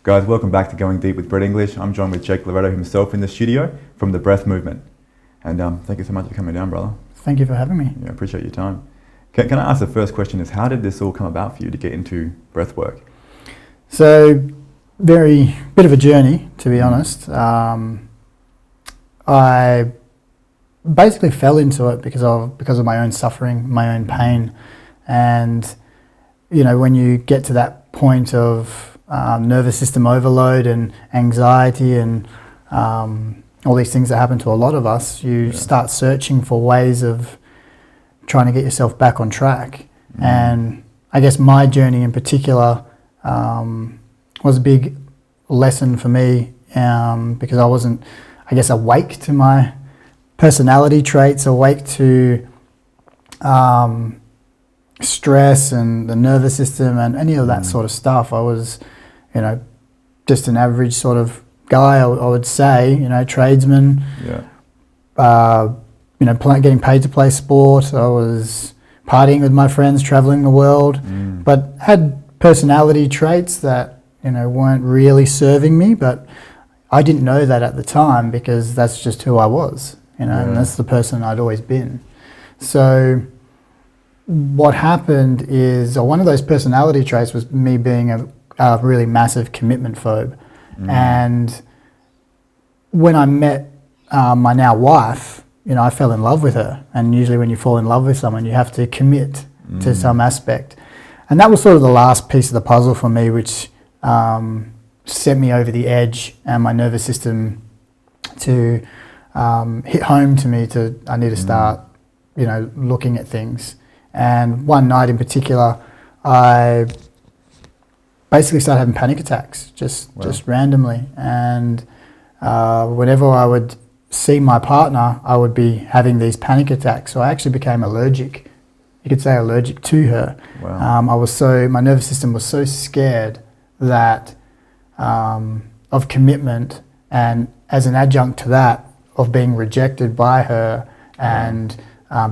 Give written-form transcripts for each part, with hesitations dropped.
Guys, welcome back to Going Deep with Bread English. I'm joined with Jake Loreto himself in the studio from the Breath Movement. And thank you so much for coming down, brother. Thank you for having me. Yeah, I appreciate your time. Can I ask the first question is, how did this all come about for you to get into breathwork? So, bit of a journey, to be honest. I basically fell into it because of my own suffering, my own pain. And, you know, when you get to that point of nervous system overload and anxiety and all these things that happen to a lot of us, you start searching for ways of trying to get yourself back on track. And I guess my journey in particular was a big lesson for me because I wasn't, I guess, awake to my personality traits, awake to stress and the nervous system and any of that sort of stuff. I was, you know, just an average sort of guy, I would say, you know, tradesman, you know, getting paid to play sport. I was partying with my friends, traveling the world, but had personality traits that, you know, weren't really serving me, but I didn't know that at the time because that's just who I was, you know, and that's the person I'd always been. So what happened is one of those personality traits was me being a really massive commitment phobe. And when I met my now wife, you know, I fell in love with her. And usually when you fall in love with someone, you have to commit to some aspect. And that was sort of the last piece of the puzzle for me, which set me over the edge and my nervous system to hit home to me I need to start, you know, looking at things. And one night in particular, I basically started having panic attacks, just randomly. And whenever I would see my partner, I would be having these panic attacks. So I actually became allergic. You could say allergic to her. My nervous system was so scared that of commitment, and as an adjunct to that, of being rejected by her and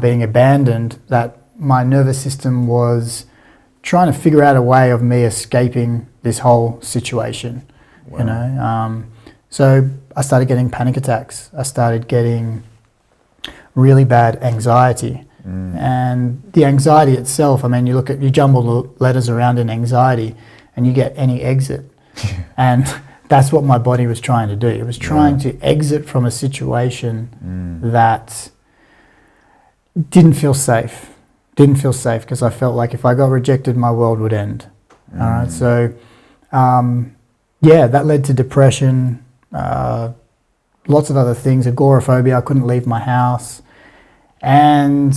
being abandoned, that my nervous system was trying to figure out a way of me escaping this whole situation, you know. So I started getting panic attacks. I started getting really bad anxiety. And the anxiety itself, I mean, you jumble the letters around in anxiety and you get any exit. And that's what my body was trying to do. It was trying to exit from a situation that didn't feel safe. Didn't feel safe because I felt like if I got rejected, my world would end. All right, so that led to depression, lots of other things, agoraphobia. I couldn't leave my house, and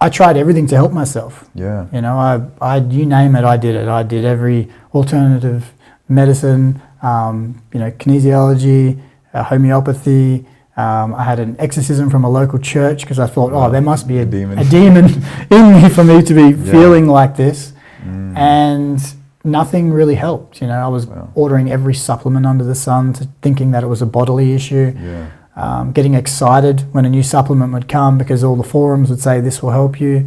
I tried everything to help myself. You know, I you name it, I did it. I did every alternative medicine, you know, kinesiology, homeopathy. I had an exorcism from a local church because I thought, there must be a demon in me for me to be feeling like this. And nothing really helped. You know, I was ordering every supplement under the sun, thinking that it was a bodily issue. Getting excited when a new supplement would come because all the forums would say this will help you.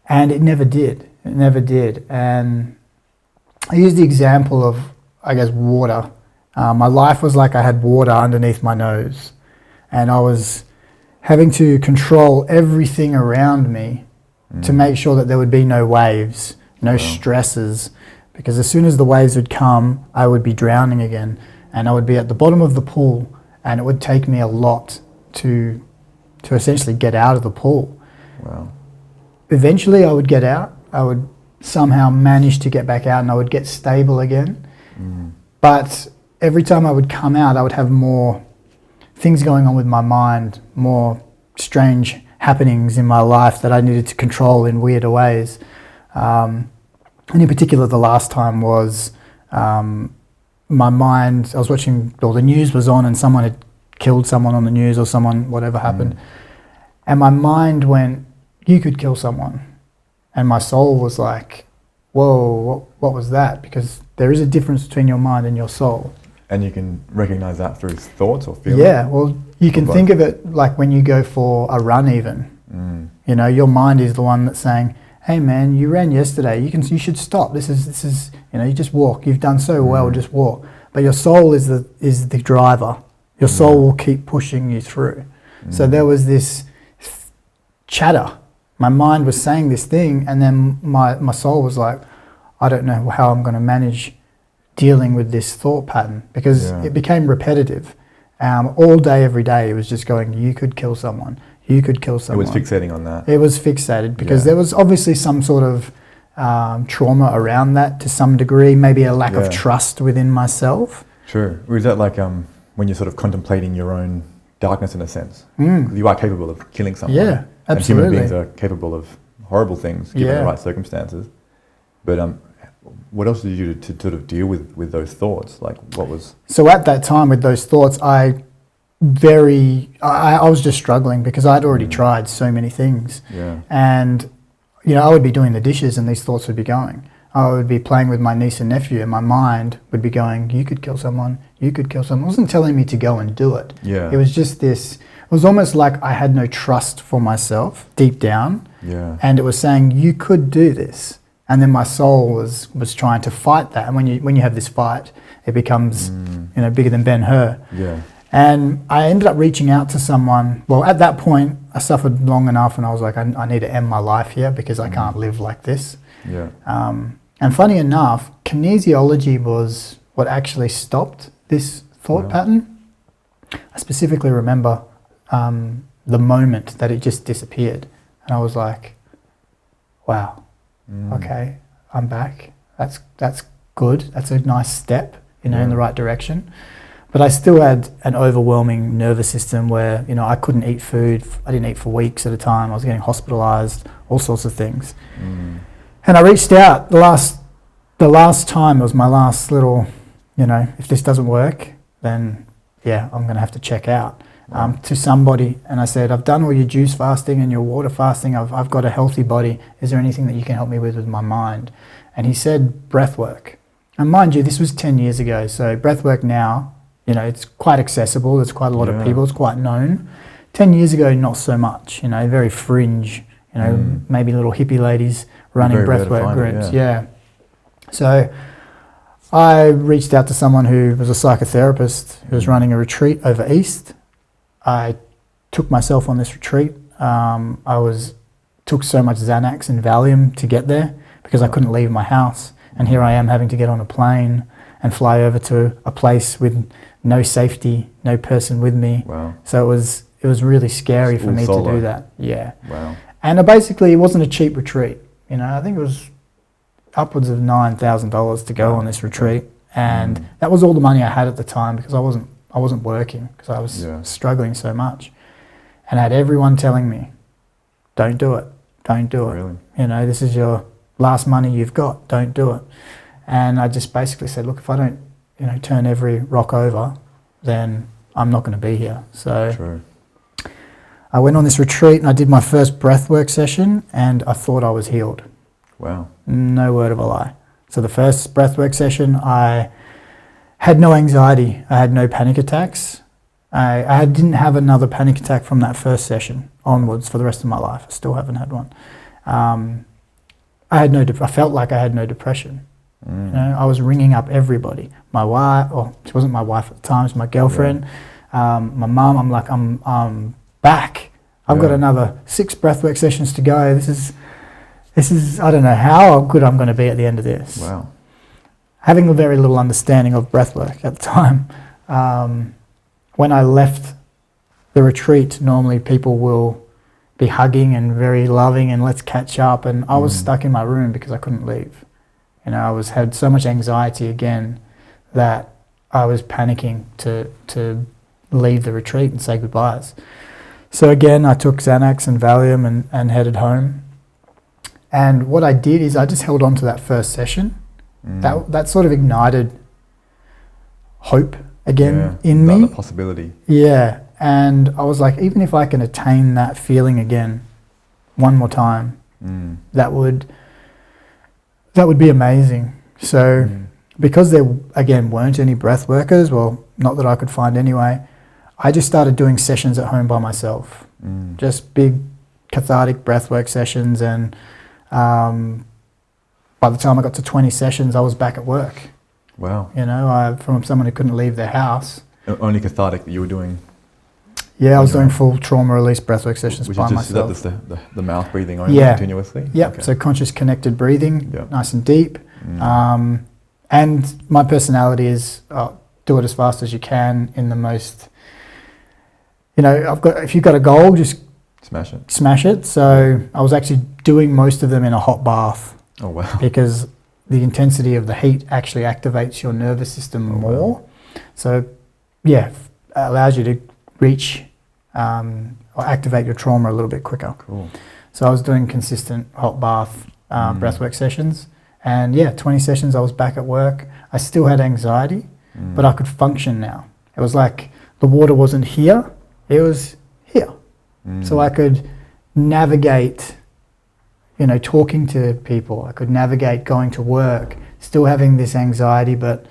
And it never did. It never did. And I use the example of, I guess, water. My life was like I had water underneath my nose. And I was having to control everything around me to make sure that there would be no waves, no stresses, because as soon as the waves would come, I would be drowning again, and I would be at the bottom of the pool, and it would take me a lot to essentially get out of the pool. Eventually I would get out. I would somehow manage to get back out, and I would get stable again. But every time I would come out, I would have more things going on with my mind, more strange happenings in my life that I needed to control in weirder ways. And in particular, the last time was my mind, I was watching, or the news was on and someone had killed someone on the news or whatever happened. And my mind went, you could kill someone. And my soul was like, whoa, what was that? Because there is a difference between your mind and your soul. And you can recognize that through thoughts or feelings? Yeah, well, you can think of it like when you go for a run even. You know, your mind is the one that's saying, hey man, you ran yesterday, you should stop. This is you just walk. You've done so well, just walk. But your soul is the driver. Your soul will keep pushing you through. So there was this chatter. My mind was saying this thing, and then my soul was like, I don't know how I'm going to manage dealing with this thought pattern, because it became repetitive. All day, every day, it was just going, you could kill someone. You could kill someone. It was fixating on that. It was fixated because there was obviously some sort of trauma around that to some degree, maybe a lack of trust within myself. Sure. Or is that like when you're sort of contemplating your own darkness in a sense? You are capable of killing someone. Yeah, absolutely. And human beings are capable of horrible things given the right circumstances. But what else did you do to sort of deal with those thoughts? Like what was... So at that time with those thoughts, I was just struggling because I'd already tried so many things. Yeah. And, I would be doing the dishes and these thoughts would be going. I would be playing with my niece and nephew and my mind would be going, you could kill someone, you could kill someone. It wasn't telling me to go and do it. Yeah. It was just this, it was almost like I had no trust for myself deep down. Yeah. And it was saying, you could do this. And then my soul was trying to fight that. And when you have this fight, it becomes, bigger than Ben-Hur. Yeah. And I ended up reaching out to someone. Well, at that point, I suffered long enough and I was like, I need to end my life here because I can't live like this. Yeah. And funny enough, kinesiology was what actually stopped this thought pattern. I specifically remember the moment that it just disappeared. And I was like, wow, okay, I'm back. That's good. That's a nice step, in the right direction. But I still had an overwhelming nervous system where, I couldn't eat food. I didn't eat for weeks at a time. I was getting hospitalized, all sorts of things. And I reached out the last time, it was my last little, if this doesn't work, then I'm going to have to check out to somebody. And I said, I've done all your juice fasting and your water fasting. I've got a healthy body. Is there anything that you can help me with my mind? And he said, breathwork. And mind you, this was 10 years ago. So breathwork now, it's quite accessible. There's quite a lot of people. It's quite known. 10 years ago, not so much, very fringe, maybe little hippie ladies running breathwork groups. Yeah. So I reached out to someone who was a psychotherapist who was running a retreat over East. I took myself on this retreat. Took so much Xanax and Valium to get there because I couldn't leave my house. And here I am having to get on a plane and fly over to a place with no safety, no person with me. Wow. So it was really scary for me to do that. Yeah. Wow. And basically it wasn't a cheap retreat. I think it was upwards of $9,000 to go on this retreat. And that was all the money I had at the time because I wasn't working because I was struggling so much. And I had everyone telling me, don't do it. Don't do it. Really? This is your last money you've got. Don't do it. And I just basically said, look, if I don't, turn every rock over, then I'm not going to be here. So I went on this retreat and I did my first breathwork session and I thought I was healed. Wow. No word of a lie. So the first breathwork session, I had no anxiety. I had no panic attacks. I didn't have another panic attack from that first session onwards for the rest of my life. I still haven't had one. I felt like I had no depression. I was ringing up everybody. My wife, she wasn't my wife at the time, she was my girlfriend. My mum, I'm like, I'm back. I've got another 6 breathwork sessions to go. This is, I don't know how good I'm going to be at the end of this. Wow. Having a very little understanding of breathwork at the time. When I left the retreat, normally people will be hugging and very loving and let's catch up. And I was stuck in my room because I couldn't leave. I had so much anxiety again that I was panicking to leave the retreat and say goodbyes. So again, I took Xanax and Valium and headed home. And what I did is I just held on to that first session. That sort of ignited hope again in me. The possibility. Yeah. And I was like, even if I can attain that feeling again one more time, that would be amazing. So because there, again, weren't any breath workers, well, not that I could find anyway, I just started doing sessions at home by myself. Just big cathartic breathwork sessions. And By the time I got to 20 sessions, I was back at work. Wow. You know, from someone who couldn't leave their house. Only cathartic that you were doing. Yeah, I was doing full trauma release breathwork sessions by myself. Is that the mouth breathing only continuously? Yep, okay. So conscious connected breathing, Yep. nice and deep. And my personality is do it as fast as you can in the most, you know, if you've got a goal, just smash it. So I was actually doing most of them in a hot bath. Oh, wow. Because the intensity of the heat actually activates your nervous system more. Wow. So, yeah, it allows you to reach or activate your trauma a little bit quicker. Cool. So I was doing consistent hot bath breathwork sessions. And, 20 sessions, I was back at work. I still had anxiety, but I could function now. It was like the water wasn't here, it was here. So I could navigate, you know, talking to people. I could navigate going to work, still having this anxiety, but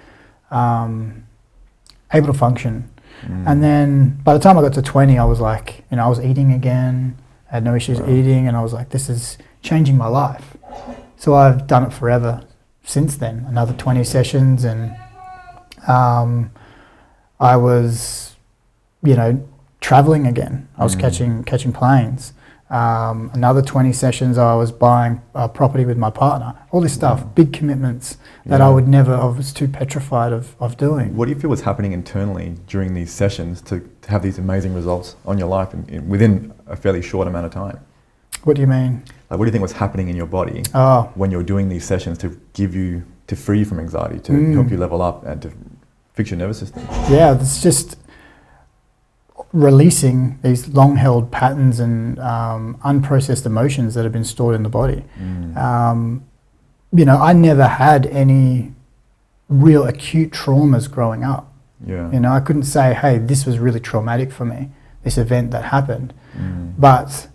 able to function. And then by the time I got to 20, I was like, you know, I was eating again. I had no issues eating, and I was like, this is changing my life. So I've done it forever since then. Another 20 sessions, and I was, you know, traveling again. I was catching planes. Another 20 sessions, I was buying a property with my partner. All this stuff, big commitments that I was too petrified of doing. What do you feel was happening internally during these sessions to have these amazing results on your life within a fairly short amount of time? What do you mean? Like, what do you think was happening in your body when you're doing these sessions to free you from anxiety, to help you level up and to fix your nervous system? Yeah, it's just releasing these long-held patterns and unprocessed emotions that have been stored in the body. You know, I never had any real acute traumas growing up. Yeah. You know, I couldn't say, hey, this was really traumatic for me, this event that happened. But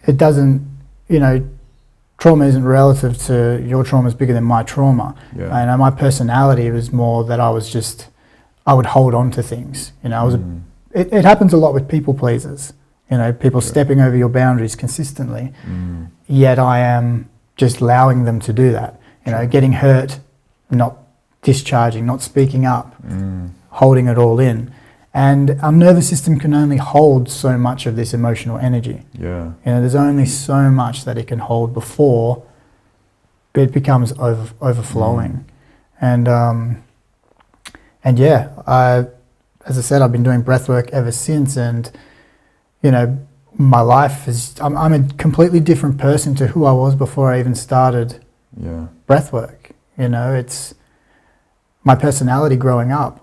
it doesn't, you know, trauma isn't relative to your trauma is bigger than my trauma. Yeah. And my personality was more that I would hold on to things. You know, it happens a lot with people pleasers. You know, people stepping over your boundaries consistently. Yet I am just allowing them to do that. You know, getting hurt, not discharging, not speaking up, holding it all in. And our nervous system can only hold so much of this emotional energy. Yeah. You know, there's only so much that it can hold before it becomes overflowing. And as I said, I've been doing breathwork ever since, and you know, my life is, I'm a completely different person to who I was before I even started breathwork. You know, it's my personality growing up.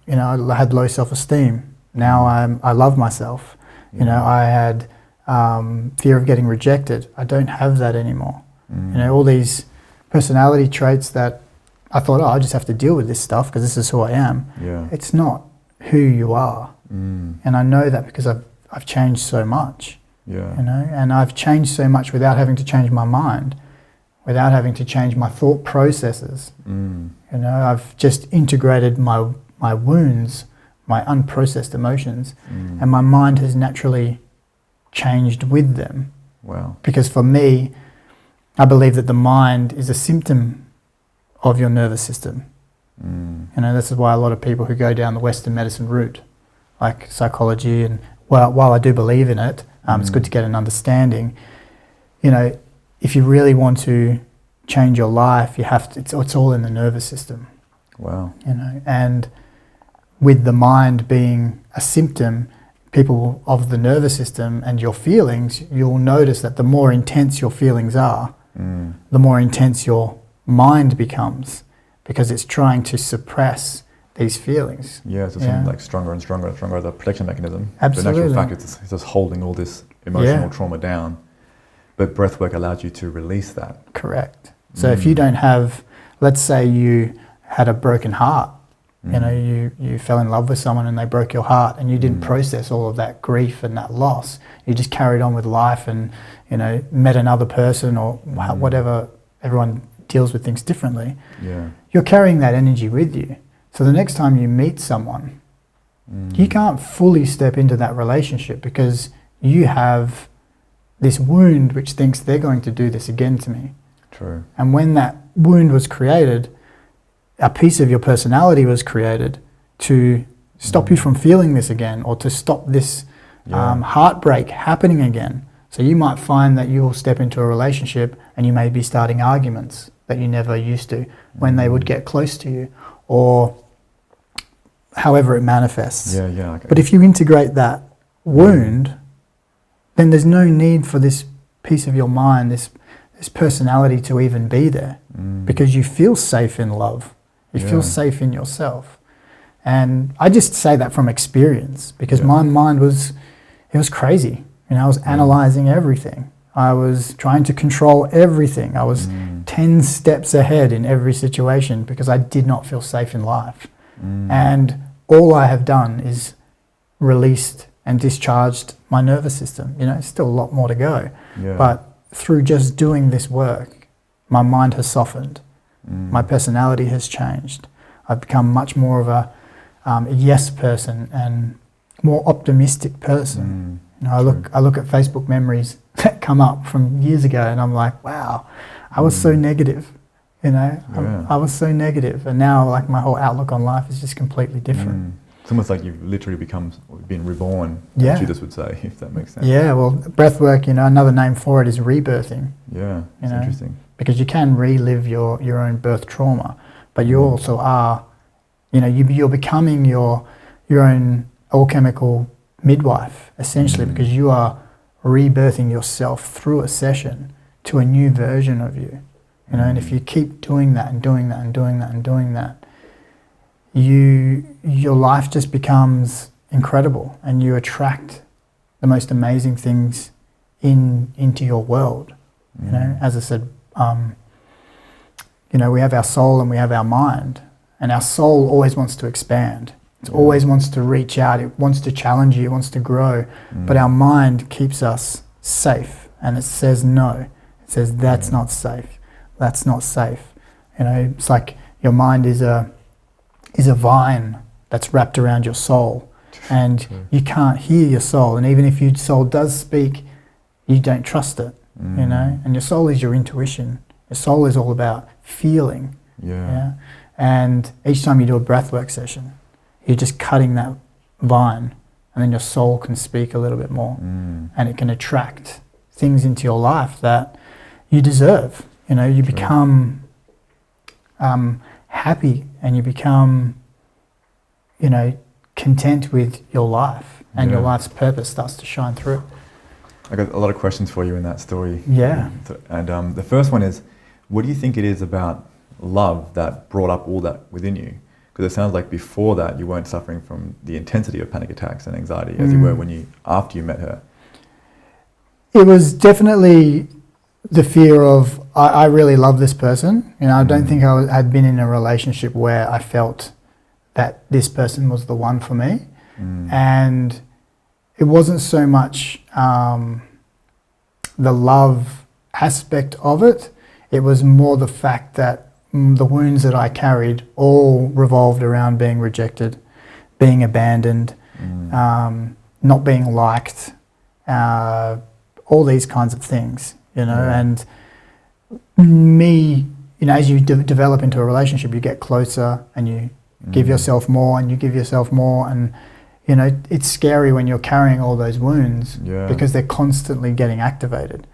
You know, I had low self-esteem. Now I love myself. You know, I had fear of getting rejected. I don't have that anymore. You know, all these personality traits that I thought, I just have to deal with this stuff because this is who I am. Yeah. It's not who you are. And I know that because I've changed so much. Yeah. You know, and I've changed so much without having to change my mind, without having to change my thought processes. You know, I've just integrated my wounds, my unprocessed emotions, and my mind has naturally changed with them. Wow. Because for me, I believe that the mind is a symptom of your nervous system. You know, this is why a lot of people who go down the Western medicine route, like psychology, and while I do believe in it, it's good to get an understanding. You know, if you really want to change your life, you have to. It's all in the nervous system. Wow. You know, and with the mind being a symptom, people of the nervous system and your feelings, you'll notice that the more intense your feelings are, the more intense your mind becomes, because it's trying to suppress these feelings. Yeah, so it's like stronger and stronger and stronger, the protection mechanism. Absolutely. But in actual fact, it's just holding all this emotional trauma down. But breathwork allows you to release that. Correct. So if you don't have, let's say you had a broken heart, you know, you fell in love with someone and they broke your heart, and you didn't process all of that grief and that loss. You just carried on with life and, you know, met another person or whatever. Everyone deals with things differently. Yeah. You're carrying that energy with you. So the next time you meet someone, you can't fully step into that relationship because you have this wound which thinks they're going to do this again to me. True. And when that wound was created, a piece of your personality was created to stop you from feeling this again, or to stop this heartbreak happening again. So you might find that you will step into a relationship and you may be starting arguments that you never used to when they would get close to you, or however it manifests. Okay. But if you integrate that wound, then there's no need for this piece of your mind, this personality to even be there, because you feel safe in love. You feel safe in yourself. And I just say that from experience, because my mind was crazy. You know, I was analyzing everything. I was trying to control everything. I was 10 steps ahead in every situation because I did not feel safe in life. And all I have done is released and discharged my nervous system. You know, it's still a lot more to go. But through just doing this work, my mind has softened. My personality has changed. I've become much more of a yes person and more optimistic person. You know, I look at Facebook memories that come up from years ago, and I'm like, wow, I was so negative. You know, I was so negative, and now like my whole outlook on life is just completely different. It's almost like you've literally been reborn, Judas would say, if that makes sense. Yeah, well, breathwork, you know, another name for it is rebirthing. Yeah, it's interesting. Because you can relive your own birth trauma, but you also are, you know, you're becoming your own alchemical midwife, essentially, because you are rebirthing yourself through a session to a new version of you. You know, and if you keep doing that and doing that and doing that and doing that, your life just becomes incredible, and you attract the most amazing things into your world. You know, as I said, you know, we have our soul and we have our mind, and our soul always wants to expand. It always wants to reach out. It wants to challenge you. It wants to grow. But our mind keeps us safe, and it says no. It says that's not safe. That's not safe. You know, it's like your mind is a vine that's wrapped around your soul, and you can't hear your soul. And even if your soul does speak, you don't trust it. You know, and your soul is your intuition. Your soul is all about feeling. Yeah. And each time you do a breathwork session, you're just cutting that vine, and then your soul can speak a little bit more, and it can attract things into your life that you deserve. You know, you become happy, and you become, you know, content with your life, and your life's purpose starts to shine through. I got a lot of questions for you in that story. Yeah. And the first one is, what do you think it is about love that brought up all that within you? Because it sounds like before that you weren't suffering from the intensity of panic attacks and anxiety as you were after you met her. It was definitely the fear of, I really love this person. You know, I don't think I had been in a relationship where I felt that this person was the one for me. And it wasn't so much the love aspect of it. It was more the fact that the wounds that I carried all revolved around being rejected, being abandoned, not being liked, all these kinds of things, you know. And me, you know, as you develop into a relationship, you get closer and you give yourself more and you give yourself more, and you know, it's scary when you're carrying all those wounds because they're constantly getting activated.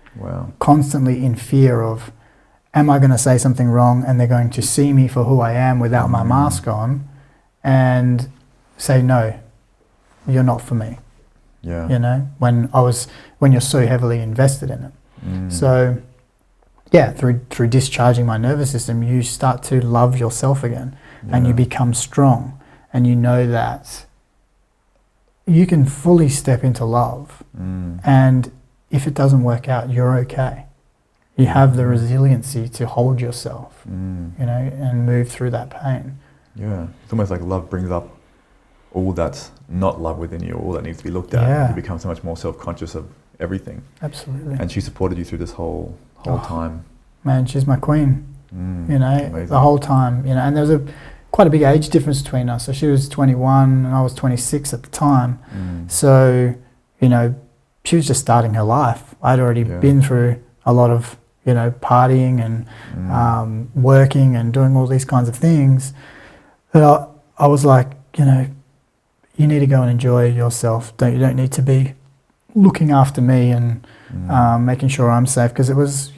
Constantly in fear of, am I going to say something wrong and they're going to see me for who I am without my mask on and say, no, you're not for me. You know, when you're so heavily invested in it. So through discharging my nervous system, you start to love yourself again, and you become strong, and you know that you can fully step into love. And if it doesn't work out, you're okay. You have the resiliency to hold yourself, you know, and move through that pain. It's almost like love brings up all that's not love within you, all that needs to be looked at. You become so much more self-conscious of everything. Absolutely. And she supported you through this whole time. Man, she's my queen. You know, amazing. The whole time. You know, and there was quite a big age difference between us. So she was 21 and I was 26 at the time. So, you know, she was just starting her life. I'd already been through a lot of, partying and working and doing all these kinds of things. That I was like, you need to go and enjoy yourself. You don't need to be looking after me and making sure I'm safe, because it was,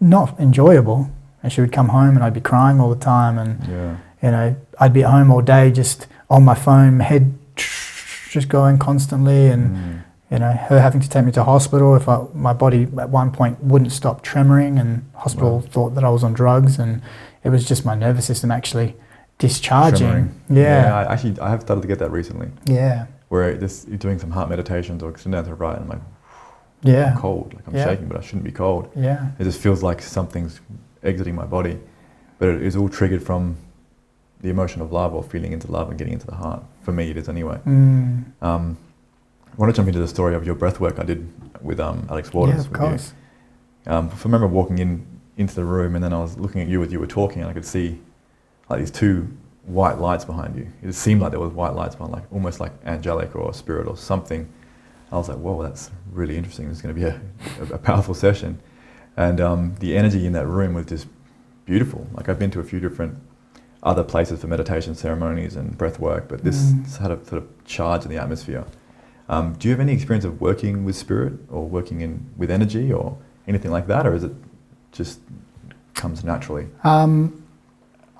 not enjoyable. And she would come home and I'd be crying all the time, and I'd be at home all day just on my phone, my head just going constantly, and her having to take me to hospital if my body at one point wouldn't stop tremoring, and hospital thought that I was on drugs, and it was just my nervous system actually discharging. I have started to get that recently. Yeah. Where you're doing some heart meditations or sitting down to write, and I'm like, I'm cold, like I'm shaking, but I shouldn't be cold. Yeah. It just feels like something's exiting my body, but it is all triggered from the emotion of love, or feeling into love and getting into the heart. For me, it is anyway. I want to jump into the story of your breath work I did with Alex Waters. Yeah, of course. I remember walking into the room, and then I was looking at you as you were talking, and I could see like these two white lights behind you. It seemed like there was white lights behind, like almost like angelic or a spirit or something. I was like, whoa, that's really interesting. It's going to be a powerful session. And the energy in that room was just beautiful. Like, I've been to a few different other places for meditation ceremonies and breath work, but this had a sort of charge in the atmosphere. Do you have any experience of working with spirit or working with energy or anything like that, or is it just comes naturally?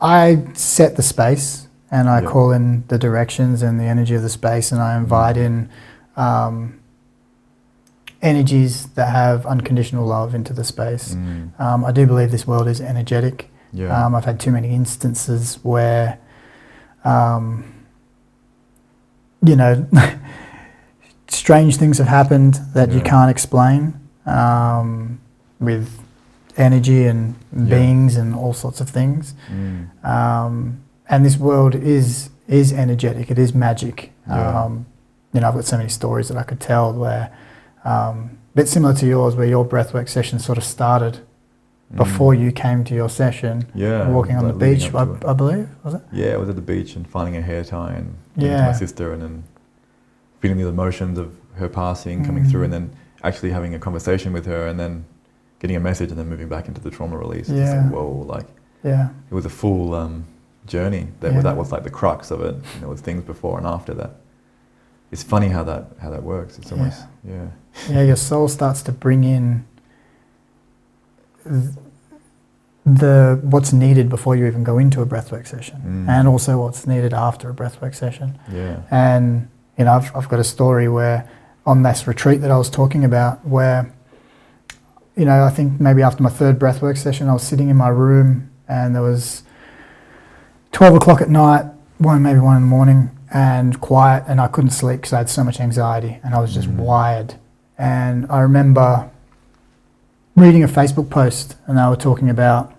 I set the space, and I call in the directions and the energy of the space, and I invite in energies that have unconditional love into the space. I do believe this world is energetic. I've had too many instances where, strange things have happened that you can't explain, with energy and beings and all sorts of things. And this world is energetic. It is magic. I've got so many stories that I could tell where, a bit similar to yours, where your breathwork session sort of started before you came to your session. Walking on the beach, I believe, was it? Yeah, it was at the beach and finding a hair tie and getting to my sister, and then feeling the emotions of her passing coming through, and then actually having a conversation with her, and then getting a message, and then moving back into the trauma release. It's like, whoa, it was a full journey. That was like the crux of it. With things before and after that. It's funny how that works. It's almost your soul starts to bring in the what's needed before you even go into a breathwork session, and also what's needed after a breathwork session. And I've got a story where on this retreat that I was talking about, where I think maybe after my third breathwork session, I was sitting in my room, and there was 12 o'clock at night, maybe 1 in the morning, and quiet, and I couldn't sleep because I had so much anxiety, and I was just wired. And I remember reading a Facebook post, and they were talking about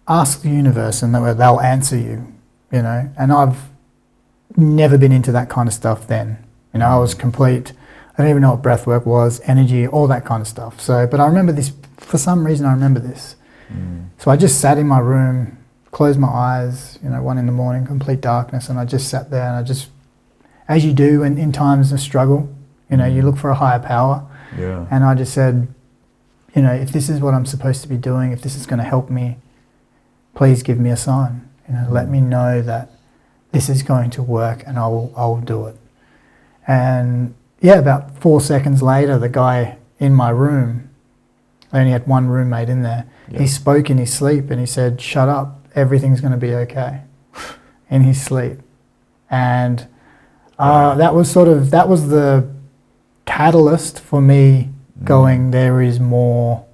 ask the universe and they'll answer you, and I've never been into that kind of stuff then. I was complete, I didn't even know what breath work was, energy, all that kind of stuff. So, but I remember this, for some reason I remember this. So I just sat in my room, closed my eyes, 1 in the morning, complete darkness, and I just sat there, and I just, as you do in times of struggle, you look for a higher power. And I just said, if this is what I'm supposed to be doing, if this is going to help me, please give me a sign. Let me know that this is going to work, and I'll do it. And about 4 seconds later, the guy in my room, I only had one roommate in there, he spoke in his sleep, and he said, "Shut up, everything's going to be okay," in his sleep. And that was the catalyst for me going, there is more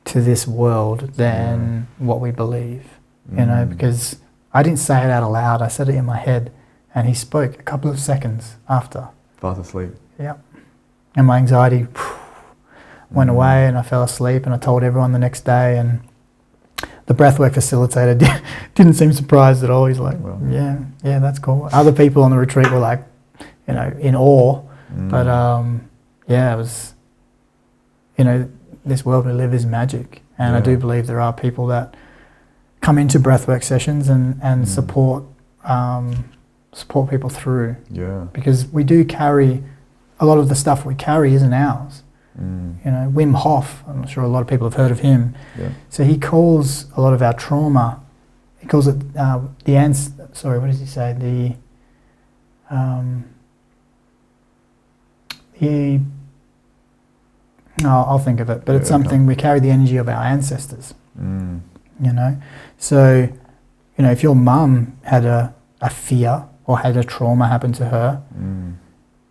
to this world than what we believe, because I didn't say it out loud, I said it in my head, and he spoke a couple of seconds after. Fast asleep. And my anxiety went away, and I fell asleep, and I told everyone the next day, and the breathwork facilitator didn't seem surprised at all. He's like, yeah, that's cool. Other people on the retreat were like, in awe, but it was, this world we live is magic, and I do believe there are people that come into breathwork sessions and support people through, because we do carry a lot of the stuff we carry isn't ours. You know, Wim Hof, I'm sure a lot of people have heard of him. Yeah. So he calls a lot of our trauma, he calls it what does he say? I'll think of it, but it's something, we carry the energy of our ancestors, you know. So, you know, if your mum had a fear or had a trauma happen to her,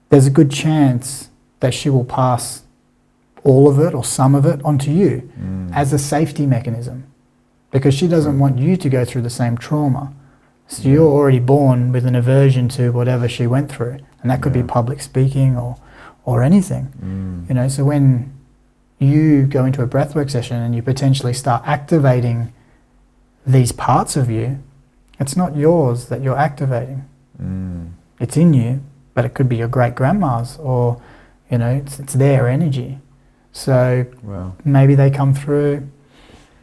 there's a good chance that she will pass all of it or some of it onto you as a safety mechanism, because she doesn't want you to go through the same trauma. So you're already born with an aversion to whatever she went through, and that could be public speaking or anything. You know, so when you go into a breathwork session and you potentially start activating these parts of you, it's not yours that you're activating. It's in you, but it could be your great grandma's, or you know, it's their energy. So maybe they come through,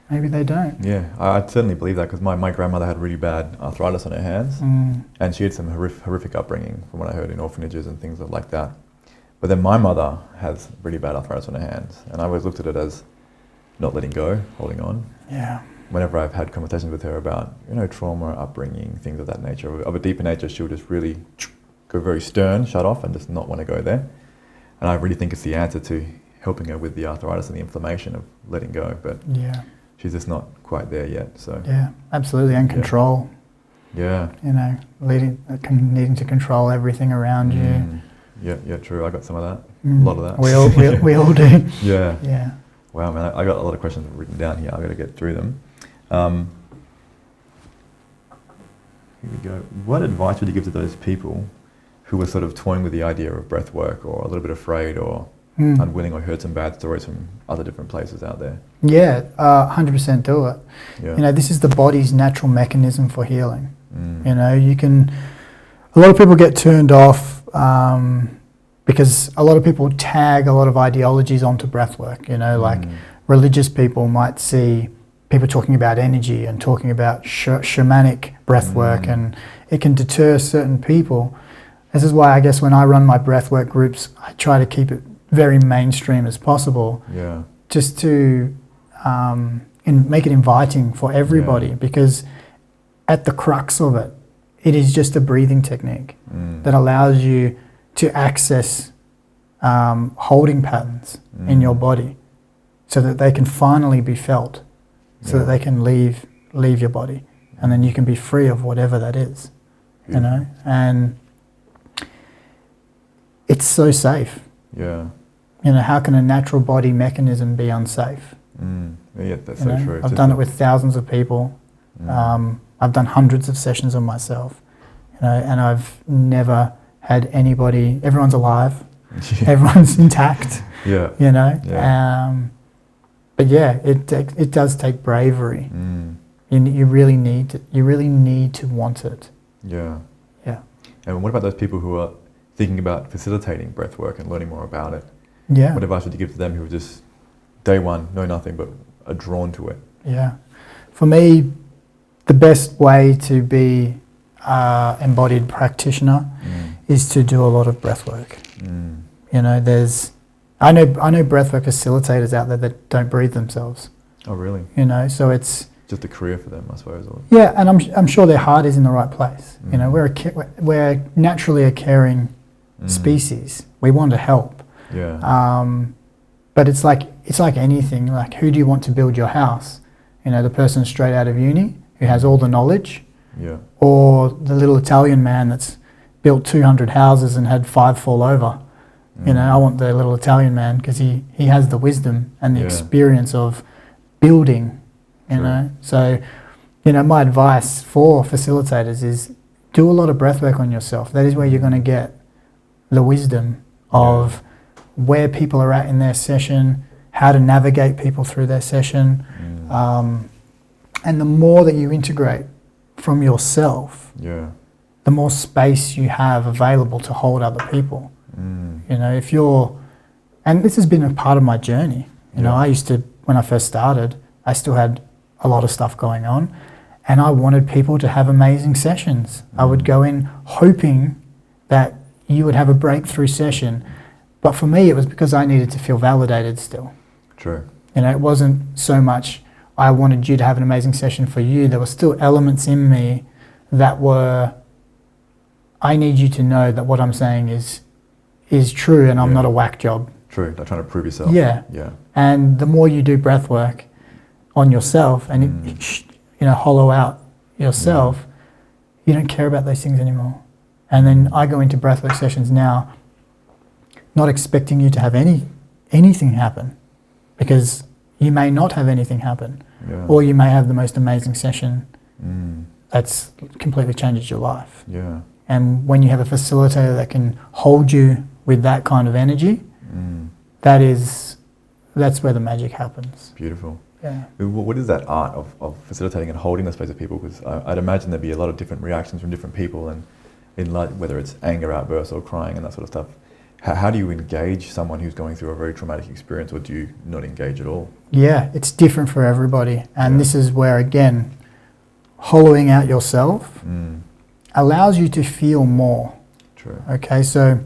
maybe they don't. Yeah, I certainly believe that, because my grandmother had really bad arthritis on her hands, and she had some horrific upbringing from what I heard in orphanages and things like that. But then my mother has really bad arthritis on her hands, and I always looked at it as not letting go, holding on. Yeah. Whenever I've had conversations with her about, you know, trauma, upbringing, things of that nature, of a deeper nature, she'll just really go very stern, shut off, and just not want to go there. And I really think it's the answer to helping her with the arthritis and the inflammation of letting go. But she's just not quite there yet. So yeah, absolutely, and control. Yeah. You know, needing to control everything around you. Yeah, true. I got some of that. A lot of that. We all do. Yeah. Yeah. Wow, man, I got a lot of questions written down here. I've got to get through them. Here we go. What advice would you give to those people who were sort of toying with the idea of breath work, or a little bit afraid or unwilling, or heard some bad stories from other different places out there? Yeah, 100% do it. Yeah. You know, this is the body's natural mechanism for healing. You know, a lot of people get turned off because a lot of people tag a lot of ideologies onto breathwork. You know, like religious people might see people talking about energy and talking about shamanic breathwork, and it can deter certain people. This is why I guess when I run my breathwork groups, I try to keep it very mainstream as possible. Yeah. Just to make it inviting for everybody, because at the crux of it, it is just a breathing technique that allows you to access holding patterns in your body, so that they can finally be felt, so that they can leave your body, and then you can be free of whatever that is. You know, and it's so safe. Yeah. You know, how can a natural body mechanism be unsafe? Yeah, that's so true. I've done it with thousands of people. I've done hundreds of sessions on myself, you know, and I've never had anybody. Everyone's alive, everyone's intact. Yeah. You know. But yeah, it does take bravery. You really need to want it. Yeah. Yeah. And what about those people who are thinking about facilitating breath work and learning more about it? Yeah. What advice would you give to them who are just day one, know nothing, but are drawn to it? Yeah. For me, the best way to be embodied practitioner is to do a lot of breath work. You know, I know breathwork facilitators out there that don't breathe themselves. Oh, really? You know, so it's just a career for them, I suppose. Or yeah, and I'm sure their heart is in the right place. You know, we're naturally a caring species. We want to help. Yeah. But it's like anything. Like, who do you want to build your house? You know, the person straight out of uni who has all the knowledge, or the little Italian man that's built 200 houses and had 5 fall over. You know, I want the little Italian man because he has the wisdom and the experience of building, you know. So, you know, my advice for facilitators is do a lot of breath work on yourself. That is where you're going to get the wisdom of where people are at in their session, how to navigate people through their session. And the more that you integrate from yourself, the more space you have available to hold other people. You know, and this has been a part of my journey. You know, I used to, when I first started, I still had a lot of stuff going on, and I wanted people to have amazing sessions. I would go in hoping that you would have a breakthrough session, But for me, it was because I needed to feel validated still. True. You know, it wasn't so much I wanted you to have an amazing session for you. There were still elements in me that were, I need you to know that what I'm saying is true and I'm not a whack job. True, like trying to prove yourself. Yeah. Yeah. And the more you do breath work on yourself and hollow out yourself, you don't care about those things anymore. And then I go into breathwork sessions now not expecting you to have anything happen, because you may not have anything happen, or you may have the most amazing session that's completely changes your life. Yeah. And when you have a facilitator that can hold you with that kind of energy, that's where the magic happens. Beautiful. Yeah. What is that art of facilitating and holding the space of people? Because I'd imagine there'd be a lot of different reactions from different people, and in like whether it's anger outbursts or crying and that sort of stuff. How do you engage someone who's going through a very traumatic experience, or do you not engage at all? Yeah, it's different for everybody. And this is where, again, hollowing out yourself allows you to feel more. True. Okay, so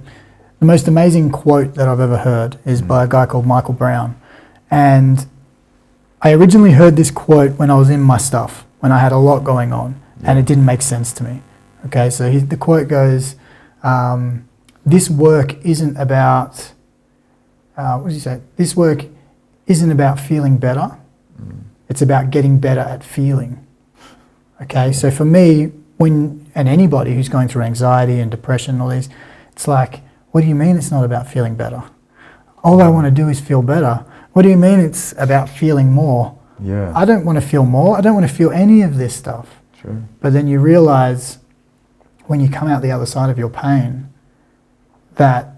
the most amazing quote that I've ever heard is by a guy called Michael Brown. And I originally heard this quote when I was in my stuff, when I had a lot going on, and it didn't make sense to me. Okay, so the quote goes, this work isn't about, what does he say? This work isn't about feeling better. It's about getting better at feeling. Okay, so for me, and anybody who's going through anxiety and depression and all these, it's like, what do you mean it's not about feeling better? All I want to do is feel better. What do you mean it's about feeling more? Yeah. I don't want to feel more. I don't want to feel any of this stuff. True. But then you realize when you come out the other side of your pain that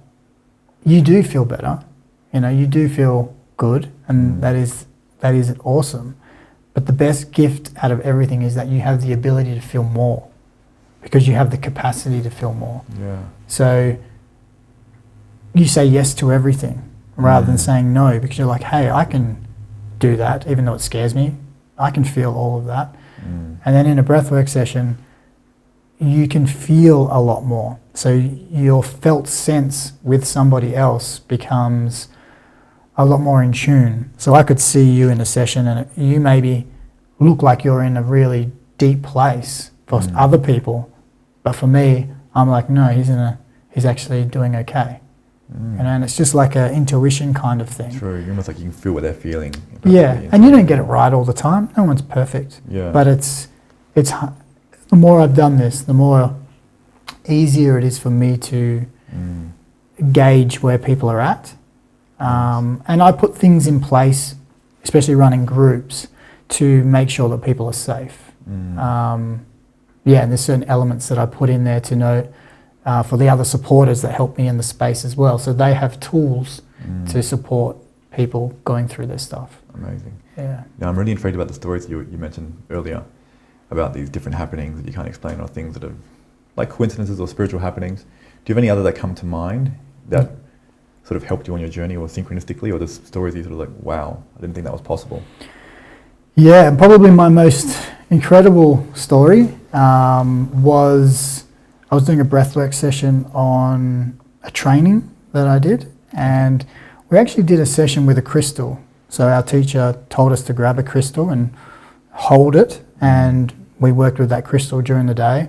you do feel better. You know, you do feel good, and that is awesome. But the best gift out of everything is that you have the ability to feel more, because you have the capacity to feel more. Yeah. So you say yes to everything rather than saying no, because you're like, hey, I can do that, even though it scares me. I can feel all of that. And then in a breathwork session, you can feel a lot more. So your felt sense with somebody else becomes a lot more in tune. So I could see you in a session and you maybe look like you're in a really deep place for other people, but for me, I'm like, no, he's actually doing okay. You know, and it's just like an intuition kind of thing. True, you're almost like you can feel what they're feeling. Yeah, and you don't get it right all the time. No one's perfect. Yeah. But it's the more I've done this, the more easier it is for me to gauge where people are at. And I put things in place, especially running groups, to make sure that people are safe. And there's certain elements that I put in there to know for the other supporters that help me in the space as well. So they have tools to support people going through this stuff. Amazing. Yeah. Now, I'm really intrigued about the stories you mentioned earlier about these different happenings that you can't explain, or things that are like coincidences or spiritual happenings. Do you have any other that come to mind that sort of helped you on your journey, or synchronistically, or the stories you sort of like, wow, I didn't think that was possible? Yeah, and probably my most incredible story was I was doing a breathwork session on a training that I did, and we actually did a session with a crystal. So our teacher told us to grab a crystal and hold it, and we worked with that crystal during the day,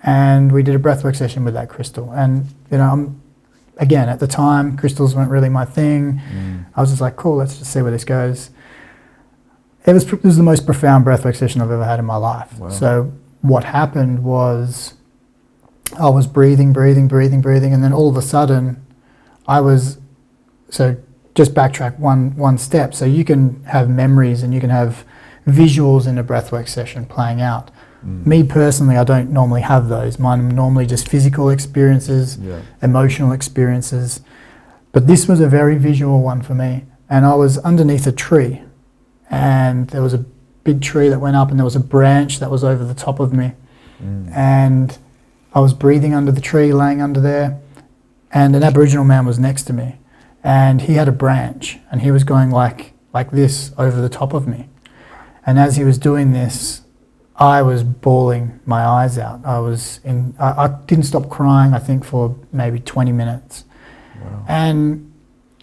and we did a breathwork session with that crystal. And you know, again, at the time, crystals weren't really my thing. I was just like, cool, let's just see where this goes. It was the most profound breathwork session I've ever had in my life. Wow. So what happened was I was breathing, and then all of a sudden so just backtrack one step. So you can have memories and you can have visuals in a breathwork session playing out. Me personally, I don't normally have those. Mine are normally just physical experiences, emotional experiences. But this was a very visual one for me. And I was underneath a tree, and there was a big tree that went up, and there was a branch that was over the top of me. And I was breathing under the tree, laying under there, and an Aboriginal man was next to me. And he had a branch, and he was going like this over the top of me. And as he was doing this, I was bawling my eyes out. I didn't stop crying, I think, for maybe 20 minutes. Wow. And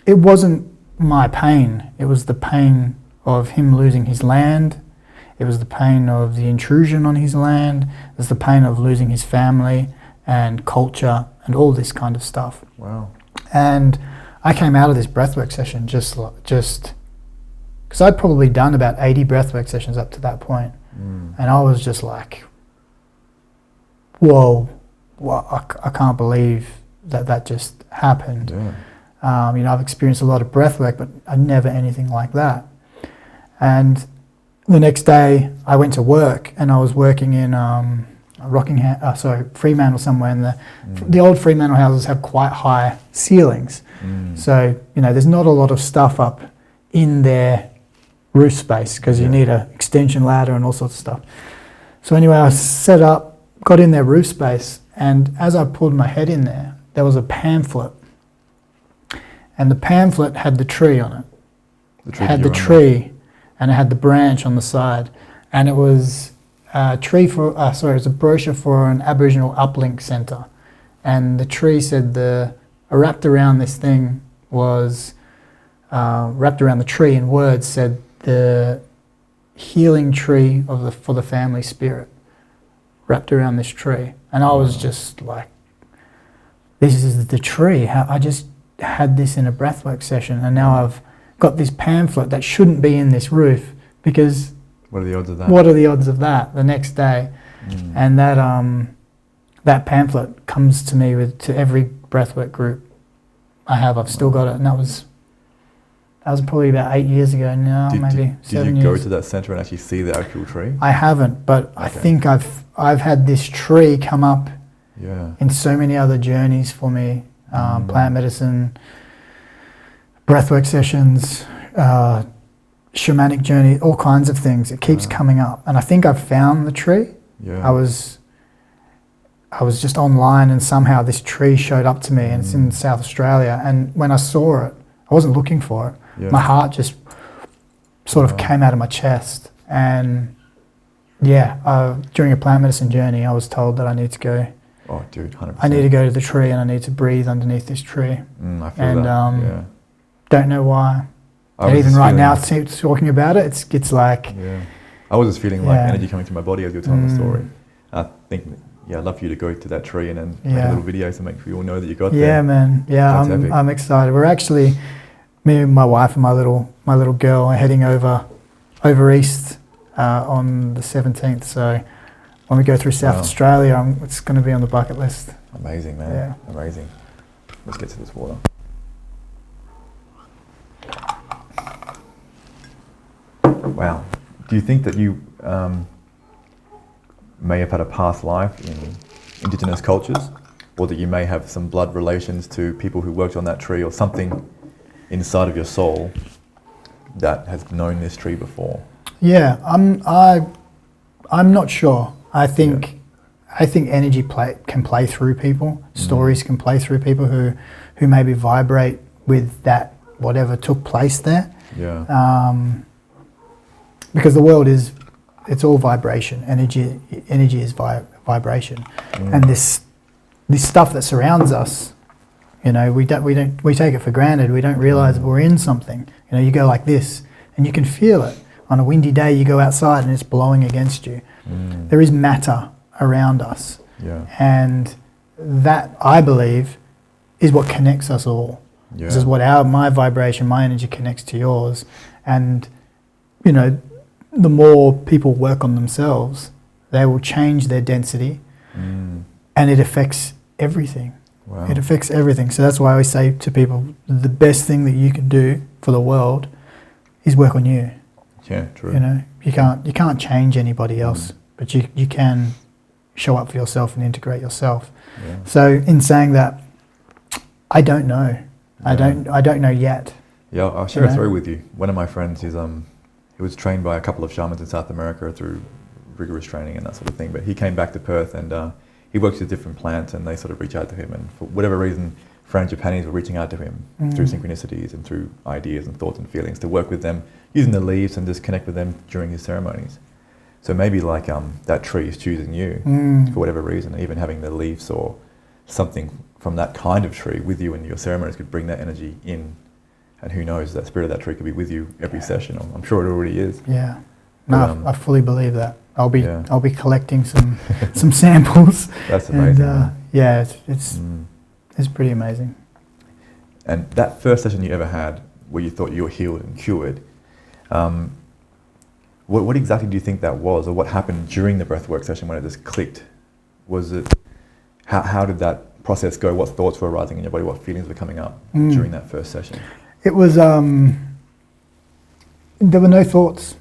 it wasn't my pain. It was the pain of him losing his land. It was the pain of the intrusion on his land. It was the pain of losing his family and culture and all this kind of stuff. Wow. And I came out of this breathwork session just because I'd probably done about 80 breathwork sessions up to that point. And I was just like, whoa, I can't believe that just happened. Yeah. I've experienced a lot of breathwork, but I never anything like that. And the next day I went to work, and I was working in Fremantle somewhere, and the old Fremantle houses have quite high ceilings. So, there's not a lot of stuff up in their roof space because you need an extension ladder and all sorts of stuff. So anyway, I set up, got in their roof space, and as I pulled my head in there was a pamphlet. And the pamphlet had the tree on it. It had the tree, and it had the branch on the side. And it was it was a brochure for an Aboriginal uplink centre. And the tree said wrapped around this thing was, wrapped around the tree in words said, the healing tree for the family spirit, wrapped around this tree. And I was just like, this is the tree. I just had this in a breathwork session, and now I've got this pamphlet that shouldn't be in this roof, because what are the odds of that? What are the odds of that the next day? And that pamphlet comes to me to every breathwork group I have. I've still got it, and that was probably about 8 years ago now, maybe 7 years. Did you go to that centre and actually see the actual tree? I haven't, but I think I've had this tree come up in so many other journeys for me, plant medicine, breathwork sessions, shamanic journey, all kinds of things. It keeps coming up, and I think I've found the tree. I was just online, and somehow this tree showed up to me, and it's in South Australia. And when I saw it, I wasn't looking for it. My heart just sort of came out of my chest. And during a plant medicine journey, I was told that I need to go. Oh, dude, 100%. I need to go to the tree, and I need to breathe underneath this tree. I feel that. Don't know why. And even right now, talking about it, it's like. I was just feeling like energy coming through my body as you were telling the story. I think, I'd love for you to go to that tree and then make a little video to make sure you all know that you got there. Yeah, man. Yeah, I'm excited. We're actually, me and my wife and my little girl are heading over east on the 17th. So when we go through South Australia, it's going to be on the bucket list. Amazing, man. Yeah. Amazing. Let's get to this water. Wow. Do you think that you may have had a past life in Indigenous cultures, or that you may have some blood relations to people who worked on that tree, or something inside of your soul that has known this tree before? Yeah, I'm not sure. I think energy can play through people. Stories can play through people who maybe vibrate with that whatever took place there. Because the world it's all vibration. Energy is vibration, and this stuff that surrounds us, we take it for granted. We don't realize that we're in something. You go like this, and you can feel it. On a windy day, you go outside, and it's blowing against you. There is matter around us, and that, I believe, is what connects us all. This is what my vibration, my energy connects to yours, and the more people work on themselves, they will change their density, and it affects everything. Wow. It affects everything. So that's why I always say to people, the best thing that you can do for the world is work on you. Yeah, true. You can't change anybody else, but you can show up for yourself and integrate yourself. So in saying that, I don't know. I don't know yet. Yeah, I'll share a story with you. One of my friends he was trained by a couple of shamans in South America through rigorous training and that sort of thing. But he came back to Perth, and he works with different plants, and they sort of reach out to him. And for whatever reason, Frangipanis were reaching out to him through synchronicities and through ideas and thoughts and feelings to work with them using the leaves and just connect with them during his ceremonies. So maybe like that tree is choosing you for whatever reason, even having the leaves or something from that kind of tree with you in your ceremonies could bring that energy in, and who knows, that spirit of that tree could be with you every session. I'm sure it already is. Yeah. No, But, I fully believe that. I'll be yeah. I'll be collecting some samples. That's amazing. And, yeah, it's pretty amazing. And that first session you ever had, where you thought you were healed and cured, what exactly do you think that was, or what happened during the breathwork session when it just clicked? Was it, how did that process go? What thoughts were arising in your body? What feelings were coming up during that first session? It was, there were no thoughts.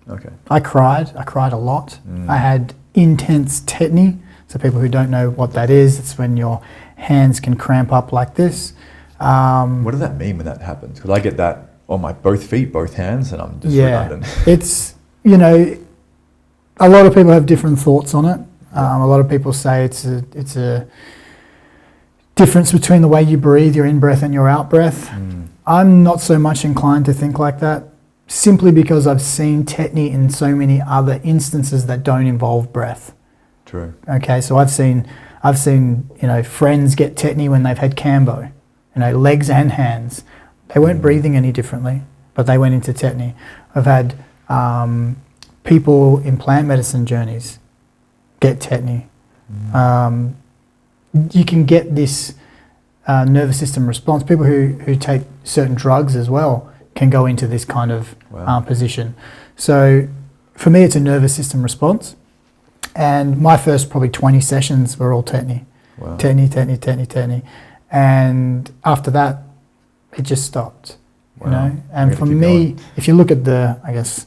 Okay. I cried a lot. I had intense tetany. So people who don't know what that is, it's when your hands can cramp up like this. What does that mean when that happens? Because I get that on my both feet, both hands, and I'm just redundant. It's, you know, a lot of people have different thoughts on it. A lot of people say it's a difference between the way you breathe, your in-breath and your out-breath. I'm not so much inclined to think like that, simply because I've seen tetany in so many other instances that don't involve breath. True. Okay, so I've seen you know, friends get tetany when they've had cambo, you know, legs and hands. They weren't breathing any differently, but they went into tetany. I've had people in plant medicine journeys get tetany. You can get this nervous system response. People who take certain drugs as well can go into this kind of position. So for me, it's a nervous system response. And my first probably 20 sessions were all tetany. Wow. Tetany. And after that, it just stopped. Wow. You know? And for me, if you look at I guess,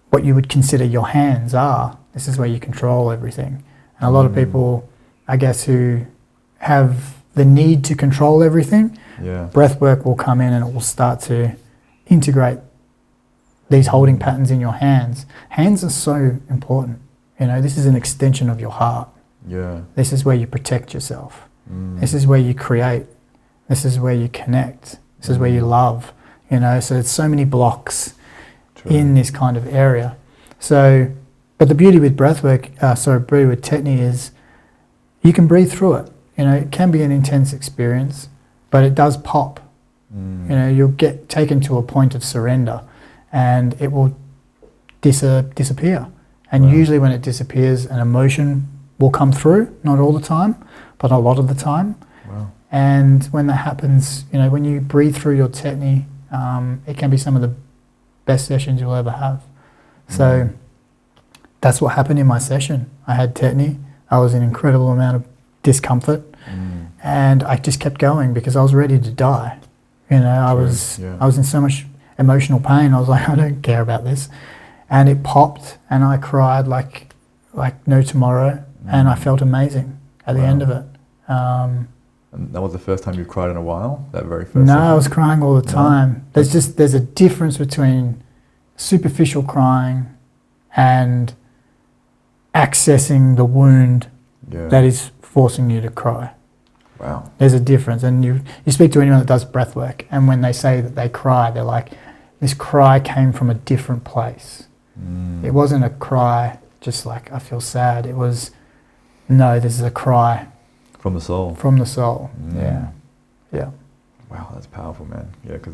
what you would consider your hands are, this is where you control everything. And a lot of people, I guess, who have the need to control everything, breath work will come in and it will start to integrate these holding patterns in your hands. Hands are so important. You know, this is an extension of your heart. Yeah. This is where you protect yourself. This is where you create. This is where you connect. This is where you love. You know, so there's so many blocks in this kind of area. So, but the beauty with breathwork, beauty with tetany is you can breathe through it. You know, it can be an intense experience, but it does pop. You know, you'll get taken to a point of surrender and it will disappear. And usually when it disappears, an emotion will come through, not all the time, but a lot of the time. Wow. And when that happens, you know, when you breathe through your tetany, it can be some of the best sessions you'll ever have. So that's what happened in my session. I had tetany. I was in an incredible amount of discomfort, and I just kept going because I was ready to die. You know, I was in so much emotional pain. I was like, I don't care about this. And it popped and I cried like no tomorrow, and I felt amazing at the end of it. And that was the first time you cried in a while, that very first No, session? I was crying all the time. There's a difference between superficial crying and accessing the wound that is forcing you to cry. Wow. There's a difference. And you speak to anyone that does breath work, and when they say that they cry, they're like, this cry came from a different place. It wasn't a cry just like I feel sad. It was, no, this is a cry From the soul. from the soul. Yeah. Wow, that's powerful, man. Yeah, because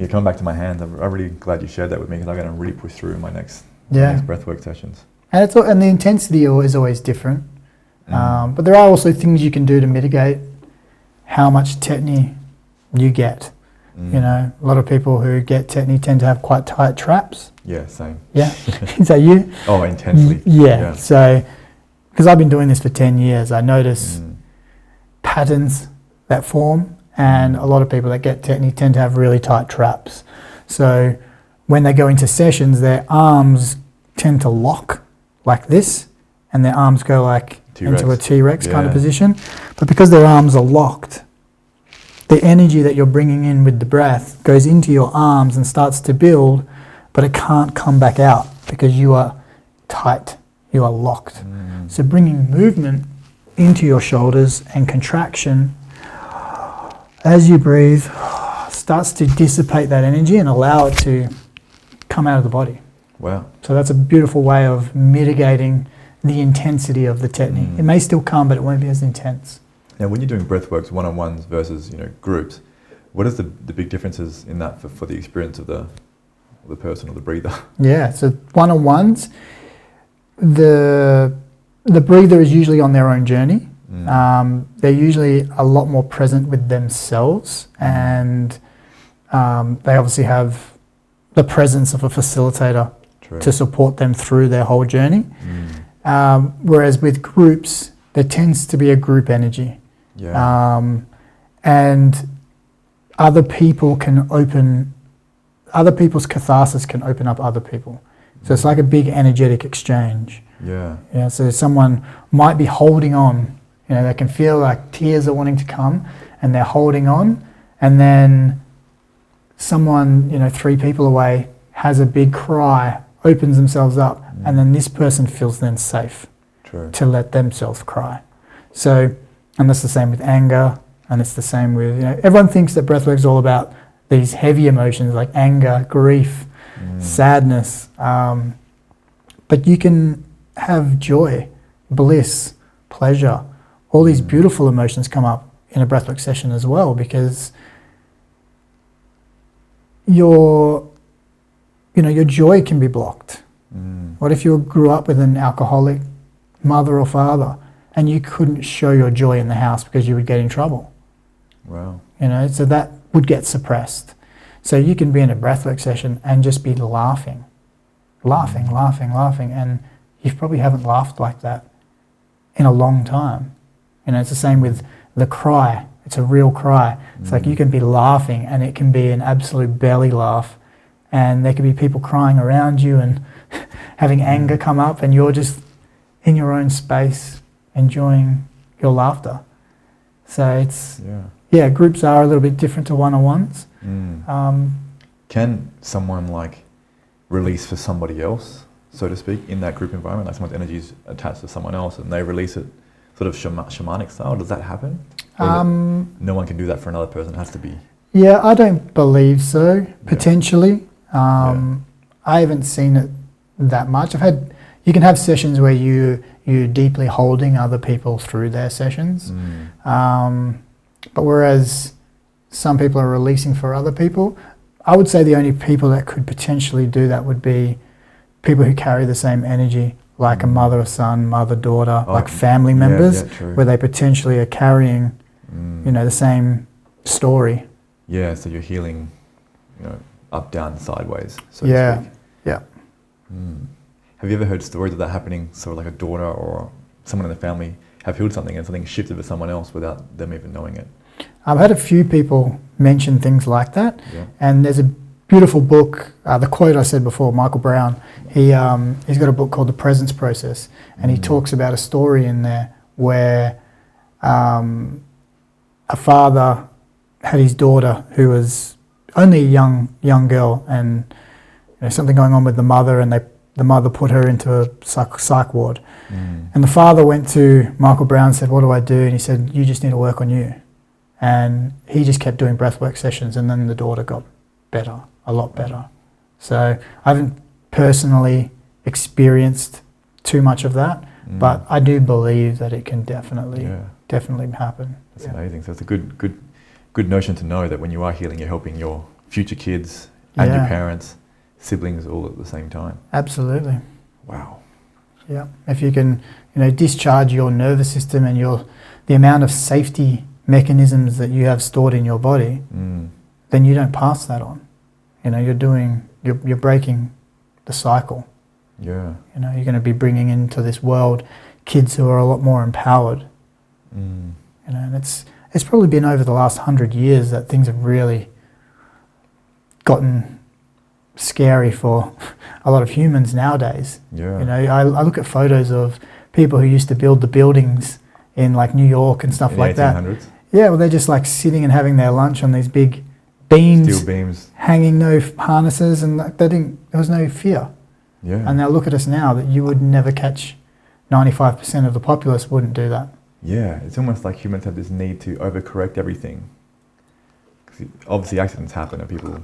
coming back to my hands, I'm really glad you shared that with me, because I'm going to really push through in my next breathwork sessions. And the intensity is always different. But there are also things you can do to mitigate how much tetany you get. You know, a lot of people who get tetany tend to have quite tight traps. Yeah, same. Yeah. Is that you? Oh, intensely. Yeah. So, because I've been doing this for 10 years, I notice patterns that form, and a lot of people that get tetany tend to have really tight traps. So when they go into sessions, their arms tend to lock like this, and their arms go like T-Rex. into a T-Rex kind of position. But because their arms are locked, the energy that you're bringing in with the breath goes into your arms and starts to build, but it can't come back out because you are tight, you are locked. So bringing movement into your shoulders and contraction as you breathe starts to dissipate that energy and allow it to come out of the body. Wow. So that's a beautiful way of mitigating the intensity of the technique. It may still come, but it won't be as intense. Now, when you're doing breathworks, one-on-ones versus groups, what is the big differences in that for the experience of the person or the breather? Yeah, so one-on-ones, the breather is usually on their own journey. They're usually a lot more present with themselves, and they obviously have the presence of a facilitator to support them through their whole journey. Whereas with groups, there tends to be a group energy. And other people's catharsis can open up other people. So it's like a big energetic exchange. Yeah. So someone might be holding on, they can feel like tears are wanting to come and they're holding on, and then someone, 3 people away has a big cry, opens themselves up, and then this person feels then safe to let themselves cry. So, and that's the same with anger, and it's the same with, everyone thinks that breathwork is all about these heavy emotions like anger, grief, sadness, but you can have joy, bliss, pleasure. All these beautiful emotions come up in a breathwork session as well, because your joy can be blocked. What if you grew up with an alcoholic mother or father and you couldn't show your joy in the house because you would get in trouble? Wow. So that would get suppressed. So you can be in a breathwork session and just be laughing, and you probably haven't laughed like that in a long time. It's the same with the cry. It's a real cry. It's like you can be laughing and it can be an absolute belly laugh, and there could be people crying around you and having anger come up, and you're just in your own space enjoying your laughter. So it's, groups are a little bit different to one-on-ones. Can someone release for somebody else, so to speak, in that group environment? Like someone's energy is attached to someone else and they release it sort of shamanic style? Does that happen? No one can do that for another person. It has to be. Yeah, I don't believe so. Potentially. I haven't seen it that much. You can have sessions where you're deeply holding other people through their sessions. But whereas some people are releasing for other people, I would say the only people that could potentially do that would be people who carry the same energy, like a mother, a son, mother, daughter, like family members, where they potentially are carrying, the same story. Yeah, so you're healing, up, down, sideways, so to speak. Yeah. Have you ever heard stories of that happening, sort of like a daughter or someone in the family have healed something and something shifted for someone else without them even knowing it? I've had a few people mention things like that, and there's a beautiful book, the quote I said before, Michael Brown, he's got a book called The Presence Process, and he talks about a story in there where a father had his daughter who was only a young girl, and something going on with the mother, and the mother put her into a psych ward. And the father went to Michael Brown and said, "What do I do?" And he said, "You just need to work on you." And he just kept doing breathwork sessions, and then the daughter got better, a lot better. So I haven't personally experienced too much of that, but I do believe that it can definitely happen. That's amazing. So it's a good notion to know that when you are healing, you're helping your future kids and your parents, siblings, all at the same time. Absolutely. Wow. Yeah. If you can, discharge your nervous system and the amount of safety mechanisms that you have stored in your body, then you don't pass that on. You're breaking the cycle. Yeah. You're going to be bringing into this world kids who are a lot more empowered. And it's probably been over the last 100 years that things have really gotten scary for a lot of humans nowadays. Yeah. I look at photos of people who used to build the buildings in New York and stuff in like 1800s. That. Yeah, well, they're just sitting and having their lunch on these big beams, steel beams, hanging no harnesses, and there was no fear. Yeah. And now look at us now, that you would never catch. 95% of the populace wouldn't do that. Yeah, it's almost like humans have this need to overcorrect everything. 'Cause obviously accidents happen and people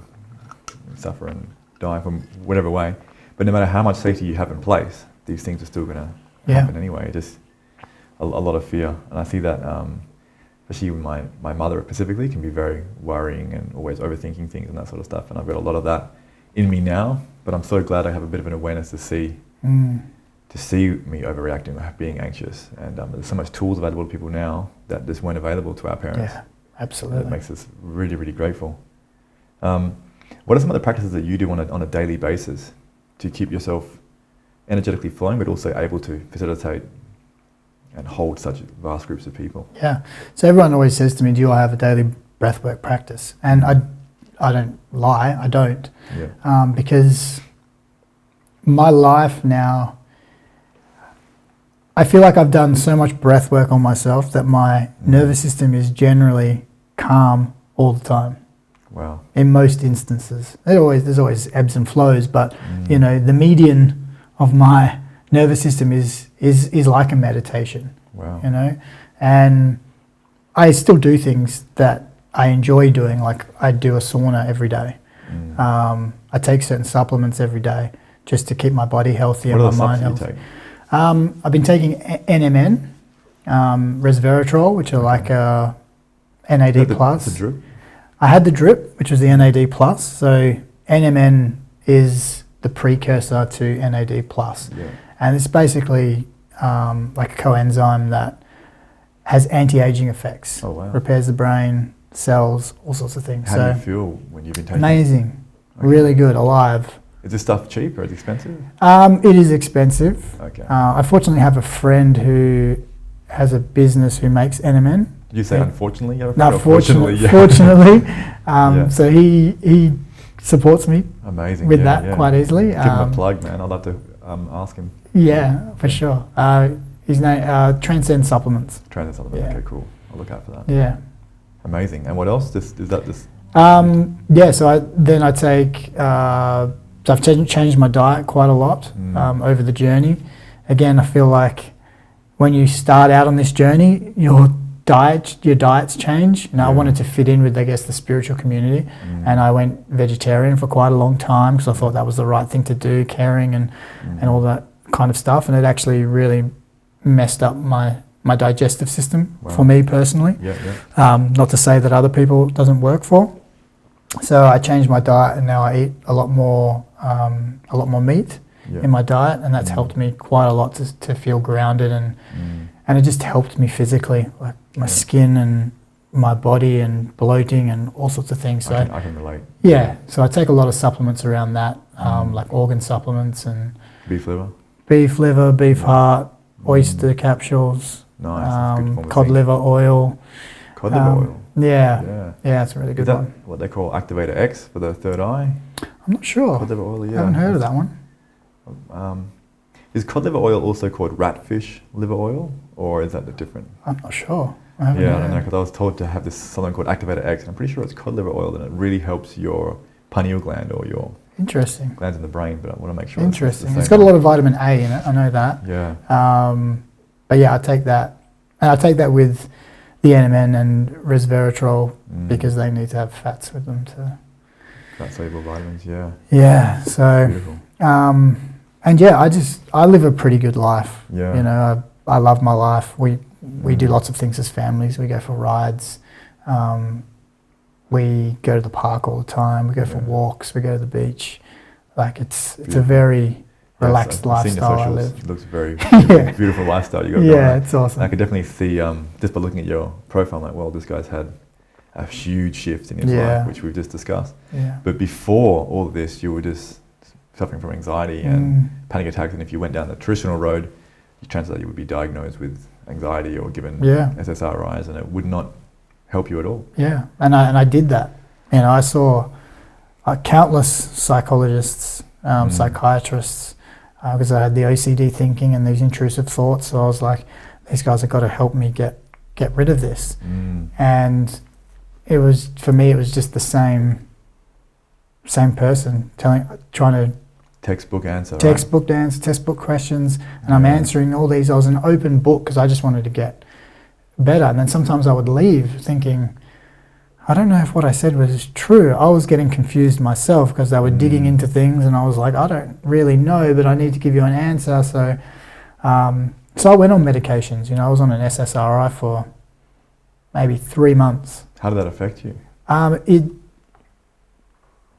suffer and die from whatever way, but no matter how much safety you have in place, these things are still going to happen anyway. Just a lot of fear. And I see that, especially with my mother specifically, can be very worrying and always overthinking things and that sort of stuff. And I've got a lot of that in me now, but I'm so glad I have a bit of an awareness to see me overreacting or being anxious. And there's so much tools available to people now that just weren't available to our parents. Yeah, absolutely. It makes us really, really grateful. What are some of the practices that you do on a daily basis to keep yourself energetically flowing, but also able to facilitate and hold such vast groups of people? Yeah. So everyone always says to me, do I have a daily breathwork practice? And I don't lie, I don't. Yeah. Because my life now, I feel like I've done so much breath work on myself that my nervous system is generally calm all the time. Wow. In most instances. There's always ebbs and flows, but the median of my nervous system is like a meditation. Wow. And I still do things that I enjoy doing, like I do a sauna every day. I take certain supplements every day just to keep my body healthy and my mind healthy. I've been taking NMN, resveratrol, which are like NAD+. The drip? I had the drip, which was the NAD+. So NMN is the precursor to NAD+. Yeah. And it's basically like a coenzyme that has anti-aging effects. Oh, wow. Repairs the brain, cells, all sorts of things. How do you feel when you've been taking it? Amazing. Okay. Really good, alive. Is this stuff cheap or is it expensive? It is expensive. Okay. I fortunately have a friend who has a business who makes NMN. Did you say unfortunately? You have a No, friend, fortunately. Yeah. Fortunately. So he supports me amazing with that quite easily. Give him a plug, man. I'd love to ask him. Yeah, for sure. His name Transcend Supplements. Transcend Supplements. Yeah. Okay, cool. I'll look out for that. Yeah. Amazing. And what else? Is that just? So I take. So I've changed my diet quite a lot over the journey. Again, I feel like when you start out on this journey, your diets change. I wanted to fit in with, I guess, the spiritual community, and I went vegetarian for quite a long time because I thought that was the right thing to do, caring and all that kind of stuff. And it actually really messed up my digestive system for me personally. Not to say that other people it doesn't work for. So I changed my diet, and now I eat a lot more meat in my diet, and that's helped me quite a lot to feel grounded, and it just helped me physically, like my skin and my body and bloating and all sorts of things. So I can relate. Yeah, so I take a lot of supplements around that, like organ supplements and beef liver, beef heart, oyster capsules, nice. Good form of cod zinc. liver oil. Cod liver oil. Yeah, it's a really good one. What they call Activator X for the third eye? I'm not sure. Cod liver oil, yeah. I haven't heard of that one. Is cod liver oil also called ratfish liver oil, or is that different? I'm not sure. I don't know, because I was told to have something called Activator X, and I'm pretty sure it's cod liver oil, and it really helps your pineal gland or your interesting glands in the brain. But I want to make sure. Interesting. It's got a lot of vitamin A in it. I know that. Yeah. But yeah, I take that, and I take that with the NMN and resveratrol because they need to have fats with them to. Fat soluble vitamins. Yeah. Yeah. So. Beautiful. And yeah, I live a pretty good life. Yeah. I love my life. We do lots of things as families. We go for rides. We go to the park all the time. We go for walks. We go to the beach. Like it's a very relaxed lifestyle I live. It looks very beautiful lifestyle you got. Yeah, it's awesome. I could definitely see just by looking at your profile, like, well, this guy's had a huge shift in his life, which we've just discussed. Yeah. But before all of this, you were just suffering from anxiety and panic attacks, and if you went down the traditional road, chances are you would be diagnosed with anxiety or given SSRIs, and it would not help you at all. Yeah, and I did that. I saw countless psychologists, psychiatrists, because I had the OCD thinking and these intrusive thoughts. So I was like, these guys have got to help me get rid of this. And for me, it was just the same person trying to textbook questions, and I'm answering all these. I was an open book because I just wanted to get better. And then sometimes I would leave thinking, I don't know if what I said was true. I was getting confused myself because they were digging into things, and I was like, I don't really know, but I need to give you an answer. So So I went on medications. I was on an SSRI for maybe 3 months. How did that affect you?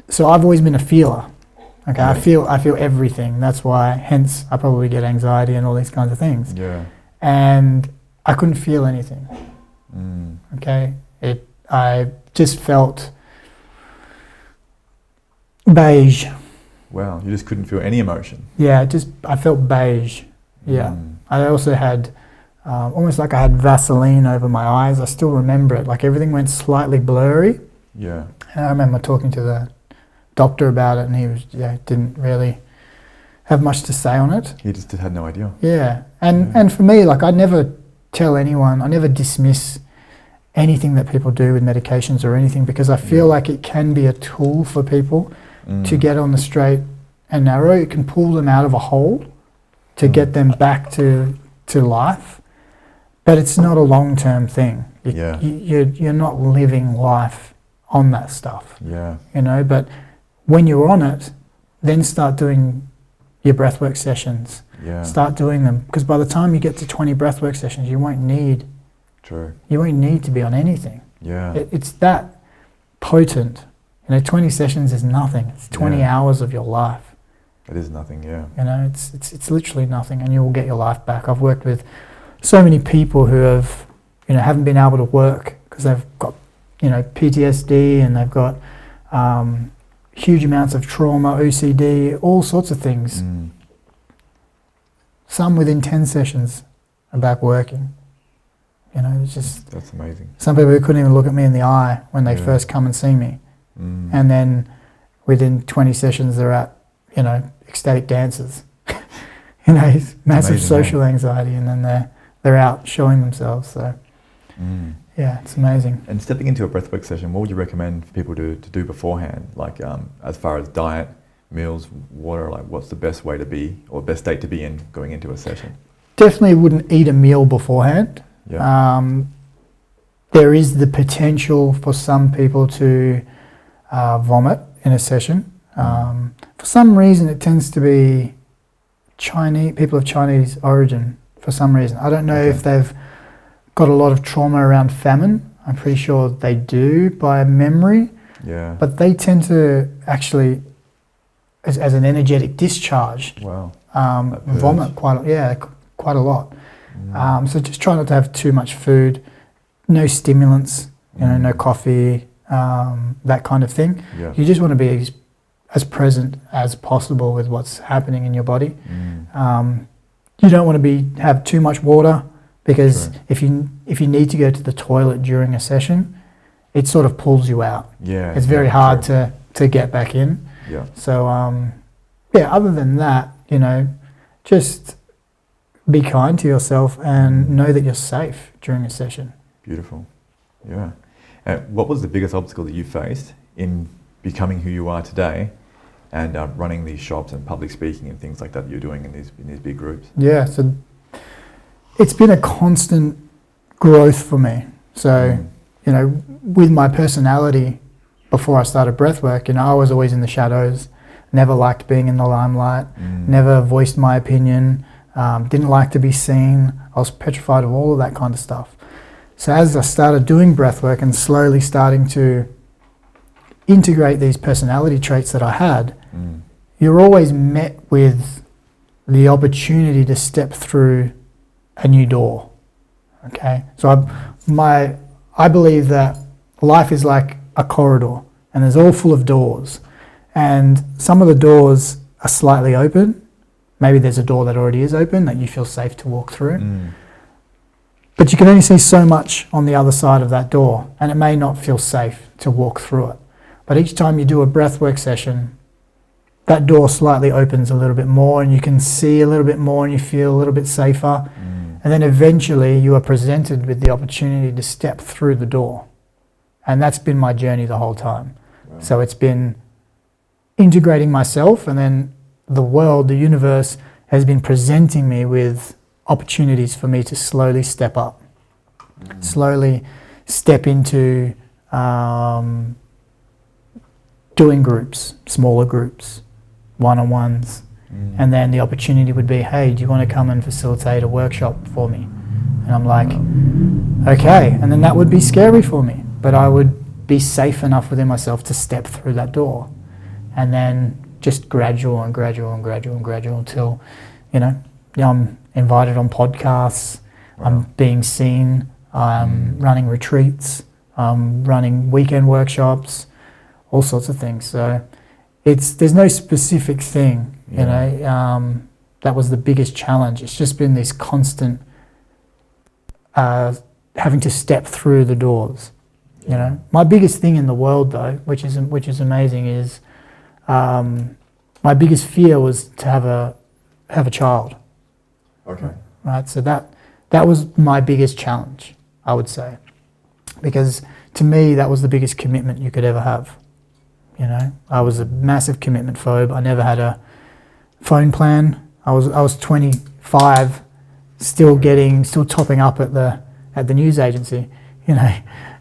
So I've always been a feeler. Okay, Yeah. I feel everything. That's why, hence, I probably get anxiety and all these kinds of things. Yeah. And I couldn't feel anything. Mm. Okay, I just felt beige. Wow, you just couldn't feel any emotion. Yeah, I felt beige. Yeah. Mm. I also had almost like I had Vaseline over my eyes. I still remember it. Like everything went slightly blurry. Yeah. And I remember talking to the doctor about it, and he didn't really have much to say on it. He just had no idea. Yeah. And for me, like I never tell anyone, I never dismiss anything that people do with medications or anything, because I feel like it can be a tool for people to get on the straight and narrow. It can pull them out of a hole to get them back to life, but it's not a long-term thing. You're not living life on that stuff. Yeah. But when you're on it, then start doing your breathwork sessions. Yeah. Start doing them, because by the time you get to 20 breathwork sessions, you won't need to be on anything. Yeah. It's that potent. 20 sessions is nothing. It's 20 hours of your life. It is nothing, yeah. It's literally nothing, and you will get your life back. I've worked with so many people who have, haven't been able to work because they've got, PTSD, and they've got huge amounts of trauma, OCD, all sorts of things. Some within 10 sessions are back working. It's just... That's amazing. Some people who couldn't even look at me in the eye when they first come and see me. And then within 20 sessions they're at, ecstatic dances. Massive amazing, social anxiety, and then they're out showing themselves. So yeah, it's amazing. And stepping into a breathwork session, what would you recommend for people to do beforehand? Like as far as diet, meals, water, like what's the best way to be, or best state to be in going into a session? Definitely wouldn't eat a meal beforehand. Yeah. There is the potential for some people to vomit in a session. For some reason, it tends to be people of Chinese origin. For some reason, I don't know if they've got a lot of trauma around famine. I'm pretty sure they do by memory. Yeah. But they tend to actually, as an energetic discharge, vomit quite a lot. So just try not to have too much food, no stimulants, no coffee, that kind of thing. Yeah. You just want to be as present as possible with what's happening in your body. You don't want to have too much water, because if you need to go to the toilet during a session, it sort of pulls you out. Yeah. It's very hard to get back in. Yeah. So other than that, just be kind to yourself and know that you're safe during a session. Beautiful. Yeah. What was the biggest obstacle that you faced in becoming who you are today, and running these shops and public speaking and things like that you're doing in these big groups? Yeah, so it's been a constant growth for me. So, with my personality before I started breathwork, I was always in the shadows, never liked being in the limelight, never voiced my opinion, didn't like to be seen. I was petrified of all of that kind of stuff. So as I started doing breathwork and slowly starting to integrate these personality traits that I had, you're always met with the opportunity to step through a new door. Okay, so I believe that life is like a corridor, and there's all full of doors, and some of the doors are slightly open. Maybe there's a door that already is open that you feel safe to walk through. But you can only see so much on the other side of that door, and it may not feel safe to walk through it. But each time you do a breathwork session, that door slightly opens a little bit more, and you can see a little bit more, and you feel a little bit safer. And then eventually you are presented with the opportunity to step through the door. And that's been my journey the whole time. Wow. So it's been integrating myself, and then the world, the universe, has been presenting me with opportunities for me to slowly step up, slowly step into doing groups, smaller groups, one-on-ones, And then the opportunity would be, hey, do you want to come and facilitate a workshop for me? And I'm like, okay. And then that would be scary for me, but I would be safe enough within myself to step through that door. And then just gradual until, I'm invited on podcasts, Wow. I'm being seen, I'm running retreats, I'm running weekend workshops, all sorts of things. So there's no specific thing, that was the biggest challenge. It's just been this constant having to step through the doors. My biggest thing in the world, though, which is amazing, is my biggest fear was to have a child. Okay. Right. So that was my biggest challenge, I would say, because to me that was the biggest commitment you could ever have. I was a massive commitment phobe. I never had a phone plan. I was 25, still topping up at the news agency,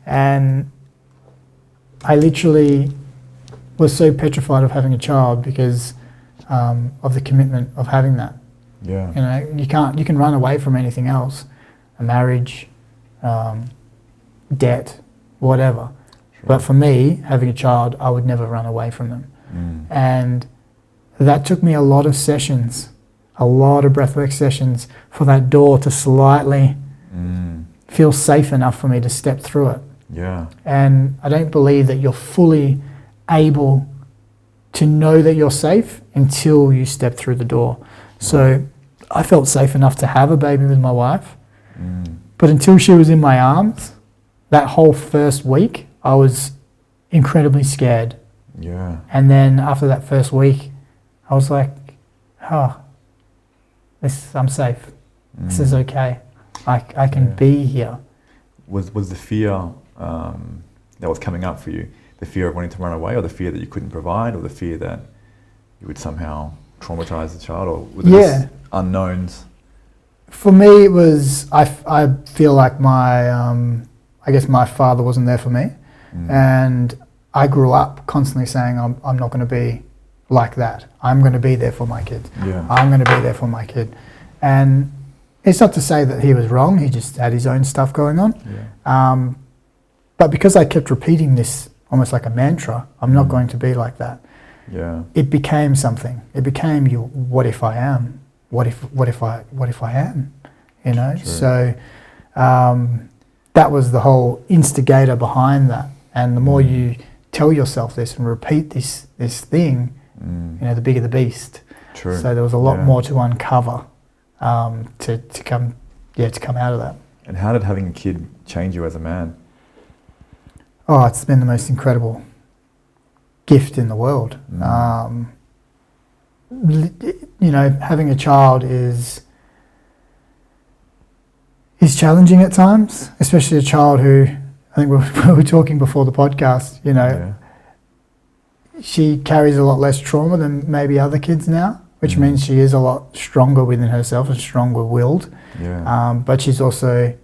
and I literally was so petrified of having a child because of the commitment of having that. Yeah. You can run away from anything else, a marriage, debt, whatever. Sure. But for me, having a child, I would never run away from them. And that took me a lot of sessions, a lot of breathwork sessions for that door to slightly feel safe enough for me to step through it. Yeah. And I don't believe that you're fully able to know that you're safe until you step through the door. So I felt safe enough to have a baby with my wife, but until she was in my arms, that whole first week, I was incredibly scared. Yeah. And then after that first week, I was like, I'm safe. This is okay. I can be here. Was the fear that was coming up for you, the fear of wanting to run away, or the fear that you couldn't provide, or the fear that you would somehow traumatize the child, or was it just unknowns? For me, it was, I feel like I guess my father wasn't there for me. And I grew up constantly saying, I'm not going to be like that. I'm going to be there for my kid. Yeah. I'm going to be there for my kid. And it's not to say that he was wrong. He just had his own stuff going on. Yeah. But because I kept repeating this almost like a mantra, I'm not going to be like that. Yeah. It became something. It became what if I am? What if I am? True. So that was the whole instigator behind that. And the more you tell yourself this and repeat this thing, the bigger the beast. True. So there was a lot more to uncover to come out of that. And how did having a kid change you as a man? Oh, it's been the most incredible gift in the world. Having a child is challenging at times, especially a child who, I think we were talking before the podcast, she carries a lot less trauma than maybe other kids now, which means she is a lot stronger within herself and stronger willed. Yeah. But she's also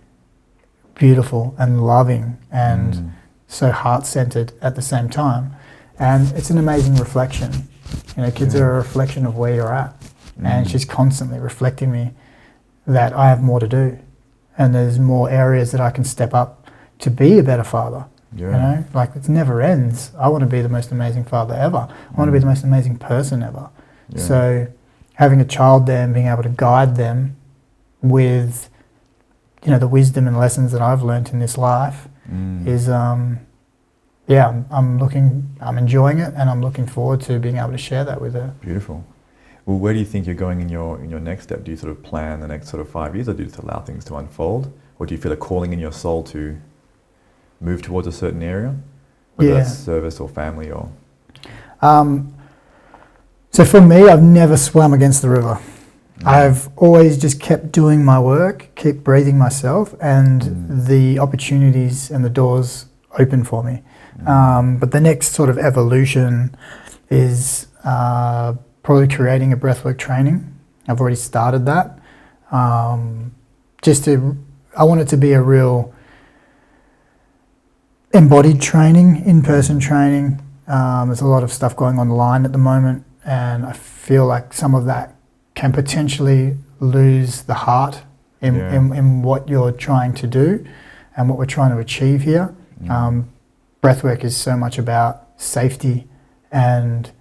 beautiful and loving and so heart-centered at the same time. And it's an amazing reflection. Kids are a reflection of where you're at. And she's constantly reflecting me that I have more to do. And there's more areas that I can step up to be a better father. Yeah. It never ends. I want to be the most amazing father ever. I want to be the most amazing person ever. Yeah. So having a child there and being able to guide them with, the wisdom and lessons that I've learned in this life is, I'm enjoying it, and I'm looking forward to being able to share that with her. Beautiful. Well, where do you think you're going in your next step? Do you sort of plan the next sort of 5 years, or do you just allow things to unfold? Or do you feel a calling in your soul to move towards a certain area? Whether that's service or family or... So for me, I've never swum against the river. I've always just kept doing my work, keep breathing myself, and the opportunities and the doors open for me. But the next sort of evolution is probably creating a breathwork training. I've already started that. I want it to be a real embodied training, in-person training. There's a lot of stuff going online at the moment, and I feel like some of that can potentially lose the heart in what you're trying to do and what we're trying to achieve here. Breathwork is so much about safety and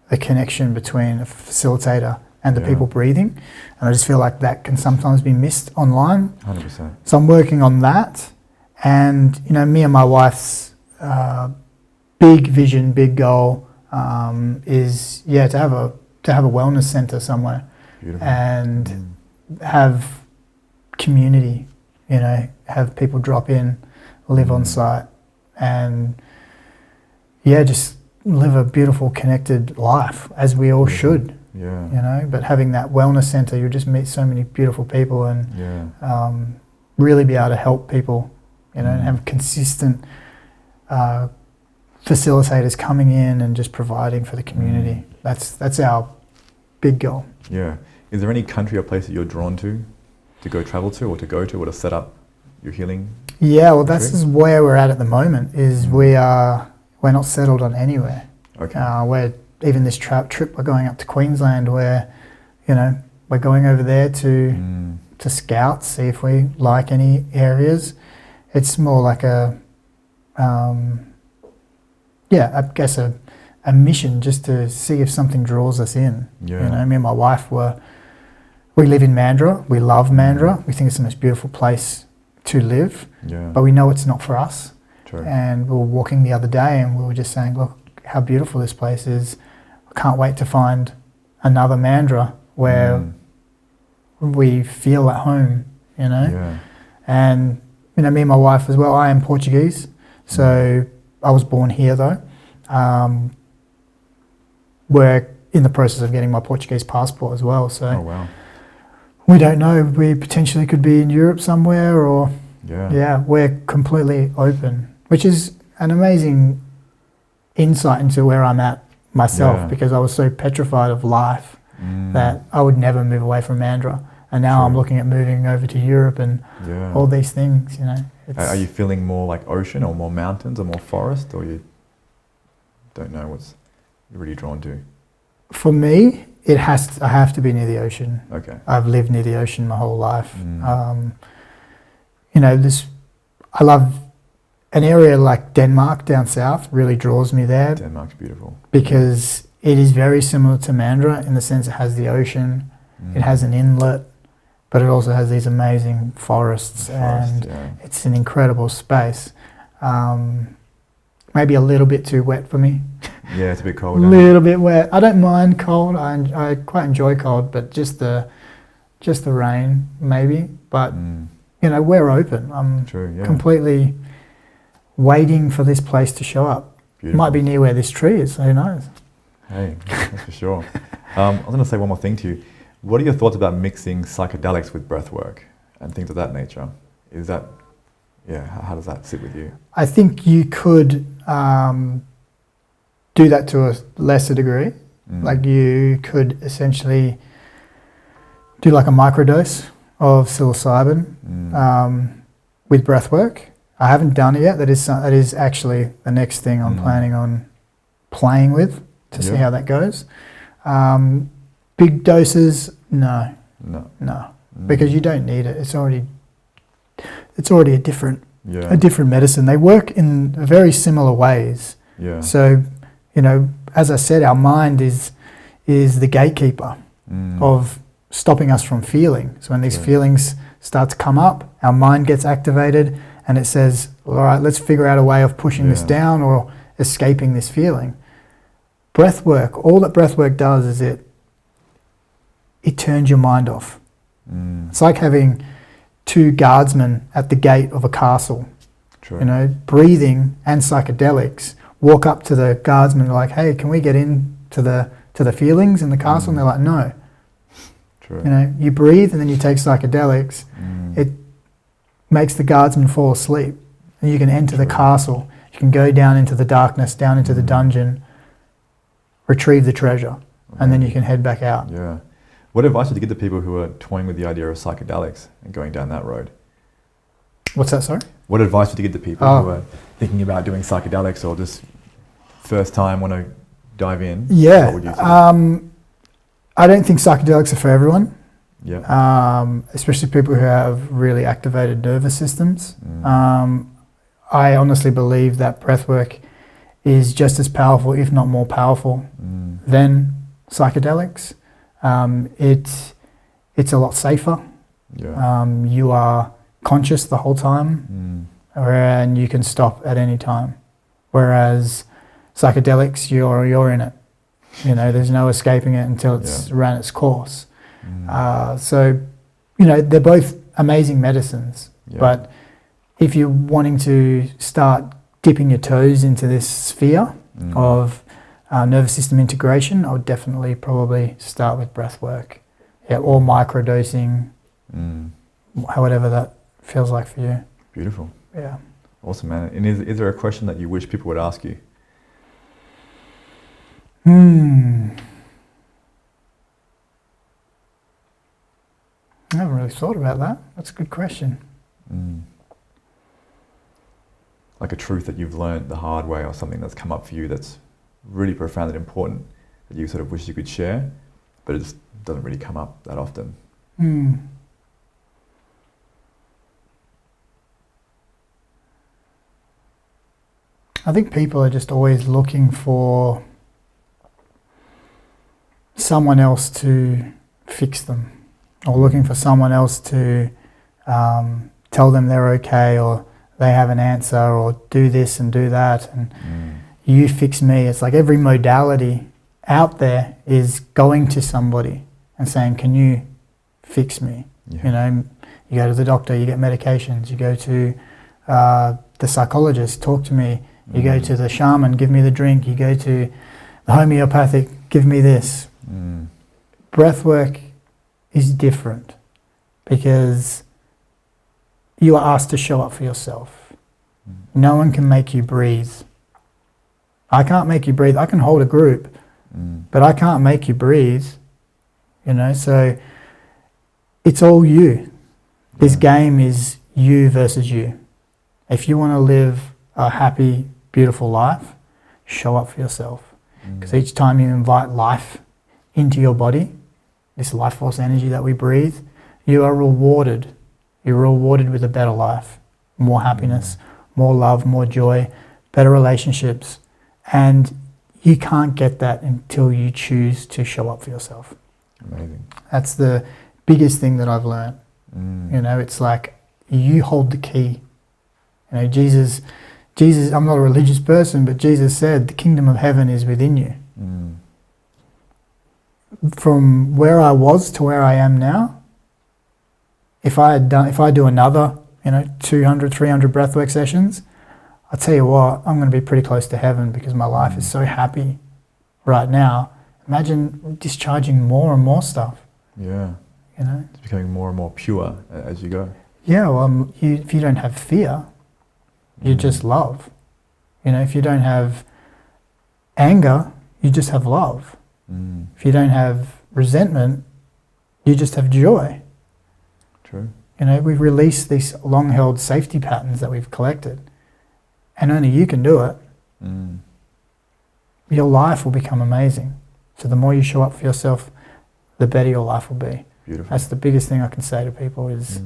the connection between a facilitator and the people breathing, and I just feel like that can sometimes be missed online. 100%. So I'm working on that, and me and my wife's big vision, big goal is to have a wellness center somewhere. Beautiful. And have community, have people drop in, live on site, and just live a beautiful connected life as we all should. But having that wellness center, you'll just meet so many beautiful people and really be able to help people, and have consistent facilitators coming in and just providing for the community. That's our big goal. Yeah. Is there any country or place that you're drawn to go travel to, or to go to, or to set up your healing? Yeah, well, that's where we're at the moment. Is we're not settled on anywhere. Okay. Even this trip, we're going up to Queensland, where we're going over there to scout, see if we like any areas. It's more like I guess a mission, just to see if something draws us in. Me and my wife we live in Mandurah. We love Mandurah. We think it's the most beautiful place to live. But we know it's not for us. True. And we were walking the other day, and we were just saying, look how beautiful this place is. I can't wait to find another Mandurah where we feel at home, And me and my wife as well. I am Portuguese, so I was born here though. We're in the process of getting my Portuguese passport as well, so we don't know. We potentially could be in Europe somewhere, or we're completely open, which is an amazing insight into where I'm at myself, because I was so petrified of life that I would never move away from Mandurah, and now I'm looking at moving over to Europe and all these things. Are you feeling more like ocean, or more mountains, or more forest, or you don't know what's you're really drawn to? For me, I have to be near the ocean. Okay. I've lived near the ocean my whole life. I love an area like Denmark down south. Really draws me there. Denmark's beautiful because it is very similar to Mandurah in the sense it has the ocean, it has an inlet, but it also has these amazing forests, and it's an incredible space. Maybe a little bit too wet for me. Yeah, it's a bit cold. A little bit wet. I don't mind cold. I quite enjoy cold, but just the rain maybe. But we're open. I'm completely waiting for this place to show up. Beautiful. Might be near where this tree is. Who knows? Hey, that's for sure. I was going to say one more thing to you. What are your thoughts about mixing psychedelics with breathwork and things of that nature? Is that how does that sit with you? I think you could do that to a lesser degree. Like you could essentially do like a microdose of psilocybin with breathwork. I haven't done it yet. That is actually the next thing I'm planning on playing with to see how that goes. Big doses, no, because you don't need it. It's already a different medicine. They work in very similar ways. So, as I said, our mind is the gatekeeper of stopping us from feeling. So when these feelings start to come up, our mind gets activated, and it says, all right, let's figure out a way of pushing this down or escaping this feeling. Breathwork, all that breathwork does is it turns your mind off. It's like having two guardsmen at the gate of a castle. Breathing and psychedelics. Walk up to the guardsmen, like, hey, can we get in to the feelings in the castle? And they're like, no. You breathe and then you take psychedelics. It makes the guardsmen fall asleep, and you can enter the castle. You can go down into the darkness, down into the dungeon, retrieve the treasure, and then you can head back out. Yeah. What advice would you give to people who are toying with the idea of psychedelics and going down that road? What's that, sorry? What advice would you give to people who are thinking about doing psychedelics, or just first time want to dive in? Yeah. What would you say? I don't think psychedelics are for everyone. Yeah. Especially people who have really activated nervous systems. Mm. I honestly believe that breathwork is just as powerful, if not more powerful, than psychedelics. It's a lot safer. Yeah. You are conscious the whole time, and you can stop at any time. Whereas psychedelics, you're in it. There's no escaping it until it's ran its course. So, they're both amazing medicines. Yeah. But if you're wanting to start dipping your toes into this sphere of nervous system integration, I would definitely probably start with breath work, or microdosing, however that feels like for you. Beautiful. Yeah. Awesome, man. And is there a question that you wish people would ask you? I haven't really thought about that. That's a good question. Like a truth that you've learned the hard way, or something that's come up for you that's really profound and important that you sort of wish you could share, but it just doesn't really come up that often. I think people are just always looking for someone else to fix them, or looking for someone else to tell them they're okay, or they have an answer, or do this and do that, and you fix me. It's like every modality out there is going to somebody and saying, can you fix me? Yeah. You go to the doctor, you get medications, you go to the psychologist, talk to me, you go to the shaman, give me the drink, you go to the homeopathic, give me this. Breathwork is different because you are asked to show up for yourself. No one can make you breathe. I can't make you breathe. I can hold a group, but I can't make you breathe. So it's all you. This game is you versus you. If you want to live a happy, beautiful life, show up for yourself. Because each time you invite life into your body, this life force energy that we breathe, you are rewarded. You're rewarded with a better life, more happiness, more love, more joy, better relationships. And you can't get that until you choose to show up for yourself. Amazing. That's the biggest thing that I've learned. It's like you hold the key. Jesus, I'm not a religious person, but Jesus said the kingdom of heaven is within you. From where I was to where I am now, if I do another, 200, 300 breathwork sessions, I'll tell you what, I'm going to be pretty close to heaven because my life is so happy right now. Imagine discharging more and more stuff. Yeah. It's becoming more and more pure as you go. Yeah, well, if you don't have fear, you just love. If you don't have anger, you just have love. If you don't have resentment, you just have joy. True. We've released these long-held safety patterns that we've collected, and only you can do it. Your life will become amazing. So the more you show up for yourself, the better your life will be. Beautiful. That's the biggest thing I can say to people is,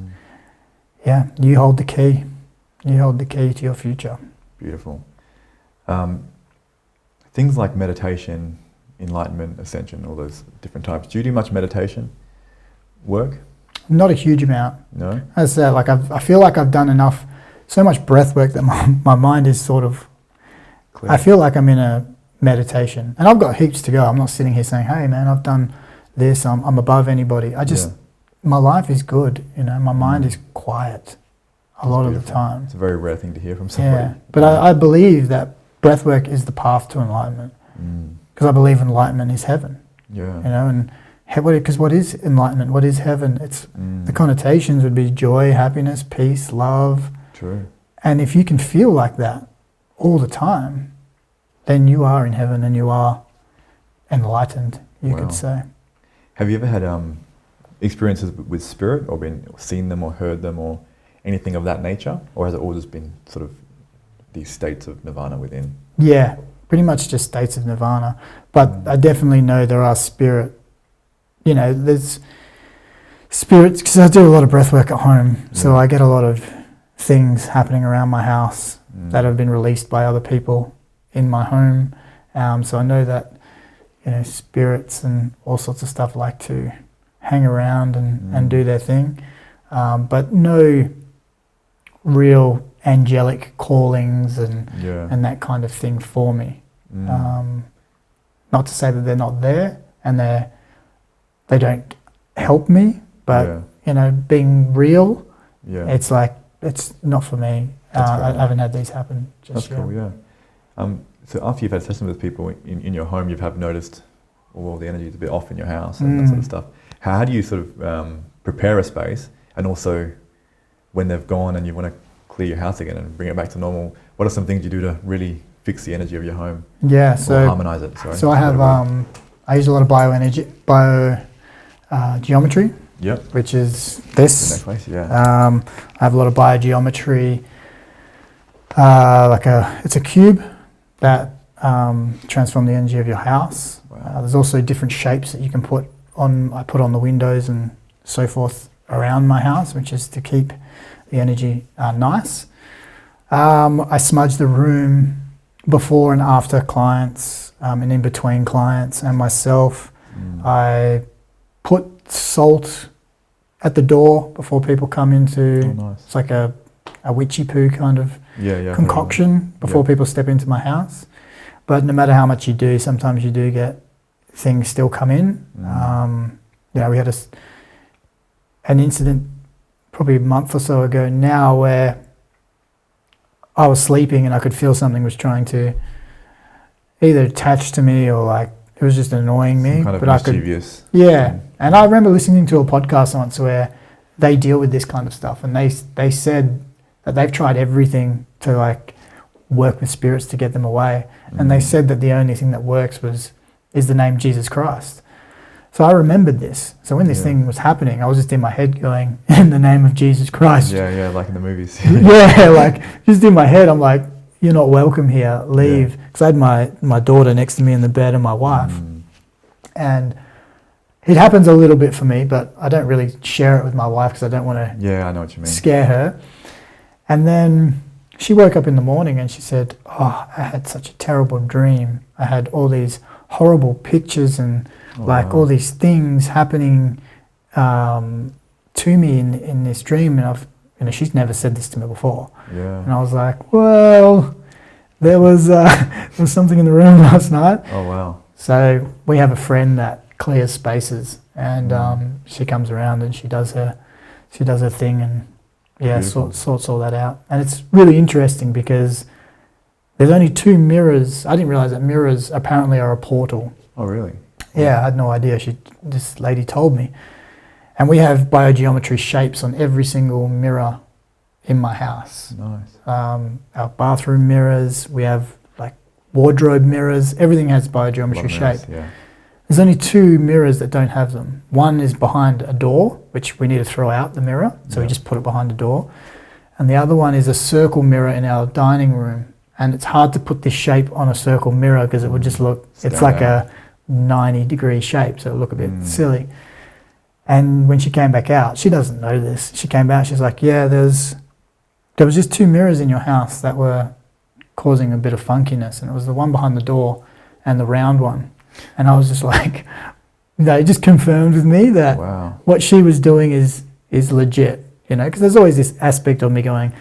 you hold the key. You hold the key to your future. Beautiful. Things like meditation, enlightenment, ascension, all those different types. Do you do much meditation work? Not a huge amount. No? As I said, I feel like I've done enough, so much breath work that my mind is sort of, clear. I feel like I'm in a meditation. And I've got heaps to go. I'm not sitting here saying, hey man, I've done this, I'm above anybody. My life is good, my mind is quiet a lot of the time. It's a very rare thing to hear from somebody. Yeah, but I believe that breathwork is the path to enlightenment. Because I believe enlightenment is heaven. Yeah. And because what is enlightenment? What is heaven? It's the connotations would be joy, happiness, peace, love. True. And if you can feel like that all the time, then you are in heaven and you are enlightened, you could say. Have you ever had experiences with spirit, or seen them or heard them or anything of that nature? Or has it all just been sort of these states of nirvana within? Yeah, pretty much just states of nirvana. But I definitely know there are spirit there's spirits, because I do a lot of breath work at home, so I get a lot of things happening around my house that have been released by other people in my home. So I know that, spirits and all sorts of stuff like to hang around and do their thing, but no real angelic callings and that kind of thing for me. Not to say that they're not there and they don't help me, but being real, it's like, it's not for me. I haven't had these happen just yet. That's cool, yeah. So after you've had sessions with people in your home, you've noticed, the energy is a bit off in your house and that sort of stuff. How do you sort of prepare a space, and also when they've gone and you want to clear your house again and bring it back to normal, what are some things you do to really fix the energy of your home? Yeah, or harmonize it, sorry. So I have, I use a lot of geometry. Yep. Which is this. Necklace, yeah. I have a lot of biogeometry. It's a cube that transforms the energy of your house. Wow. There's also different shapes that you can put on. I put on the windows and so forth around my house, which is to keep the energy nice. I smudge the room before and after clients, and in between clients and myself. I put salt at the door before people come into. Oh, nice. It's like a witchy poo kind of concoction before people step into my house. But no matter how much you do, sometimes you do get things still come in. We had an incident probably a month or so ago now where I was sleeping and I could feel something was trying to either attach to me or like it was just annoying me. Kind of but mischievous. And I remember listening to a podcast once where they deal with this kind of stuff, and they said that they've tried everything to like work with spirits to get them away, and they said that the only thing that works is the name Jesus Christ. So I remembered this. So when this thing was happening, I was just in my head going, in the name of Jesus Christ. Yeah, like in the movies. Like just in my head, I'm like, you're not welcome here, leave. Because I had my daughter next to me in the bed and my wife. And it happens a little bit for me, but I don't really share it with my wife because I don't want to I know what you mean. Scare her. And then she woke up in the morning and she said, I had such a terrible dream. I had all these horrible pictures and all these things happening to me in this dream. And she's never said this to me before. Yeah. And I was like, well, there was something in the room last night. Oh, wow. So we have a friend that clears spaces, and she comes around and she does her thing, and sorts all that out. And it's really interesting because there's only 2 mirrors. I didn't realize that mirrors apparently are a portal. Oh, really? Yeah, I had no idea. This lady told me. And we have biogeometry shapes on every single mirror in my house. Nice. Our bathroom mirrors, we have like wardrobe mirrors. Everything has biogeometry shape. Yeah. There's only 2 mirrors that don't have them. One is behind a door, which we need to throw out the mirror, so we just put it behind the door. And the other one is a circle mirror in our dining room. And it's hard to put this shape on a circle mirror because it would just look, it's like a 90-degree shape, so it would look a bit silly. And when she came back out, she doesn't know this. She came back, she's like, there was just 2 mirrors in your house that were causing a bit of funkiness. And it was the one behind the door and the round one. And I was just like, it just confirmed with me that what she was doing is legit, because there's always this aspect of me going,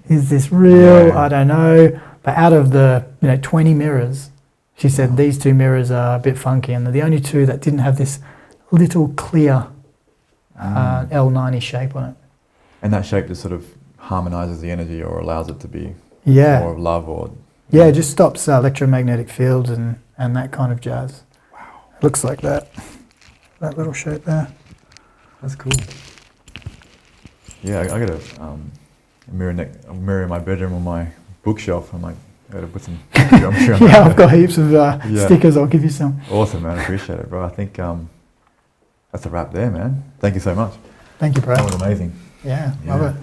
is this real? I don't know. But out of the 20 mirrors, she said these 2 mirrors are a bit funky, and they're the only 2 that didn't have this little clear L90 shape on it. And that shape just sort of harmonizes the energy or allows it to be more of love or... Yeah, it just stops electromagnetic fields and that kind of jazz. Wow. It looks like that little shape there. That's cool. Yeah, I got a mirror in my bedroom on my bookshelf. I'm like, I got to put some geometry on I've got heaps of stickers. I'll give you some. Awesome, man. I appreciate it, bro. I think that's a wrap there, man. Thank you so much. Thank you, bro. That was amazing. Yeah, love it.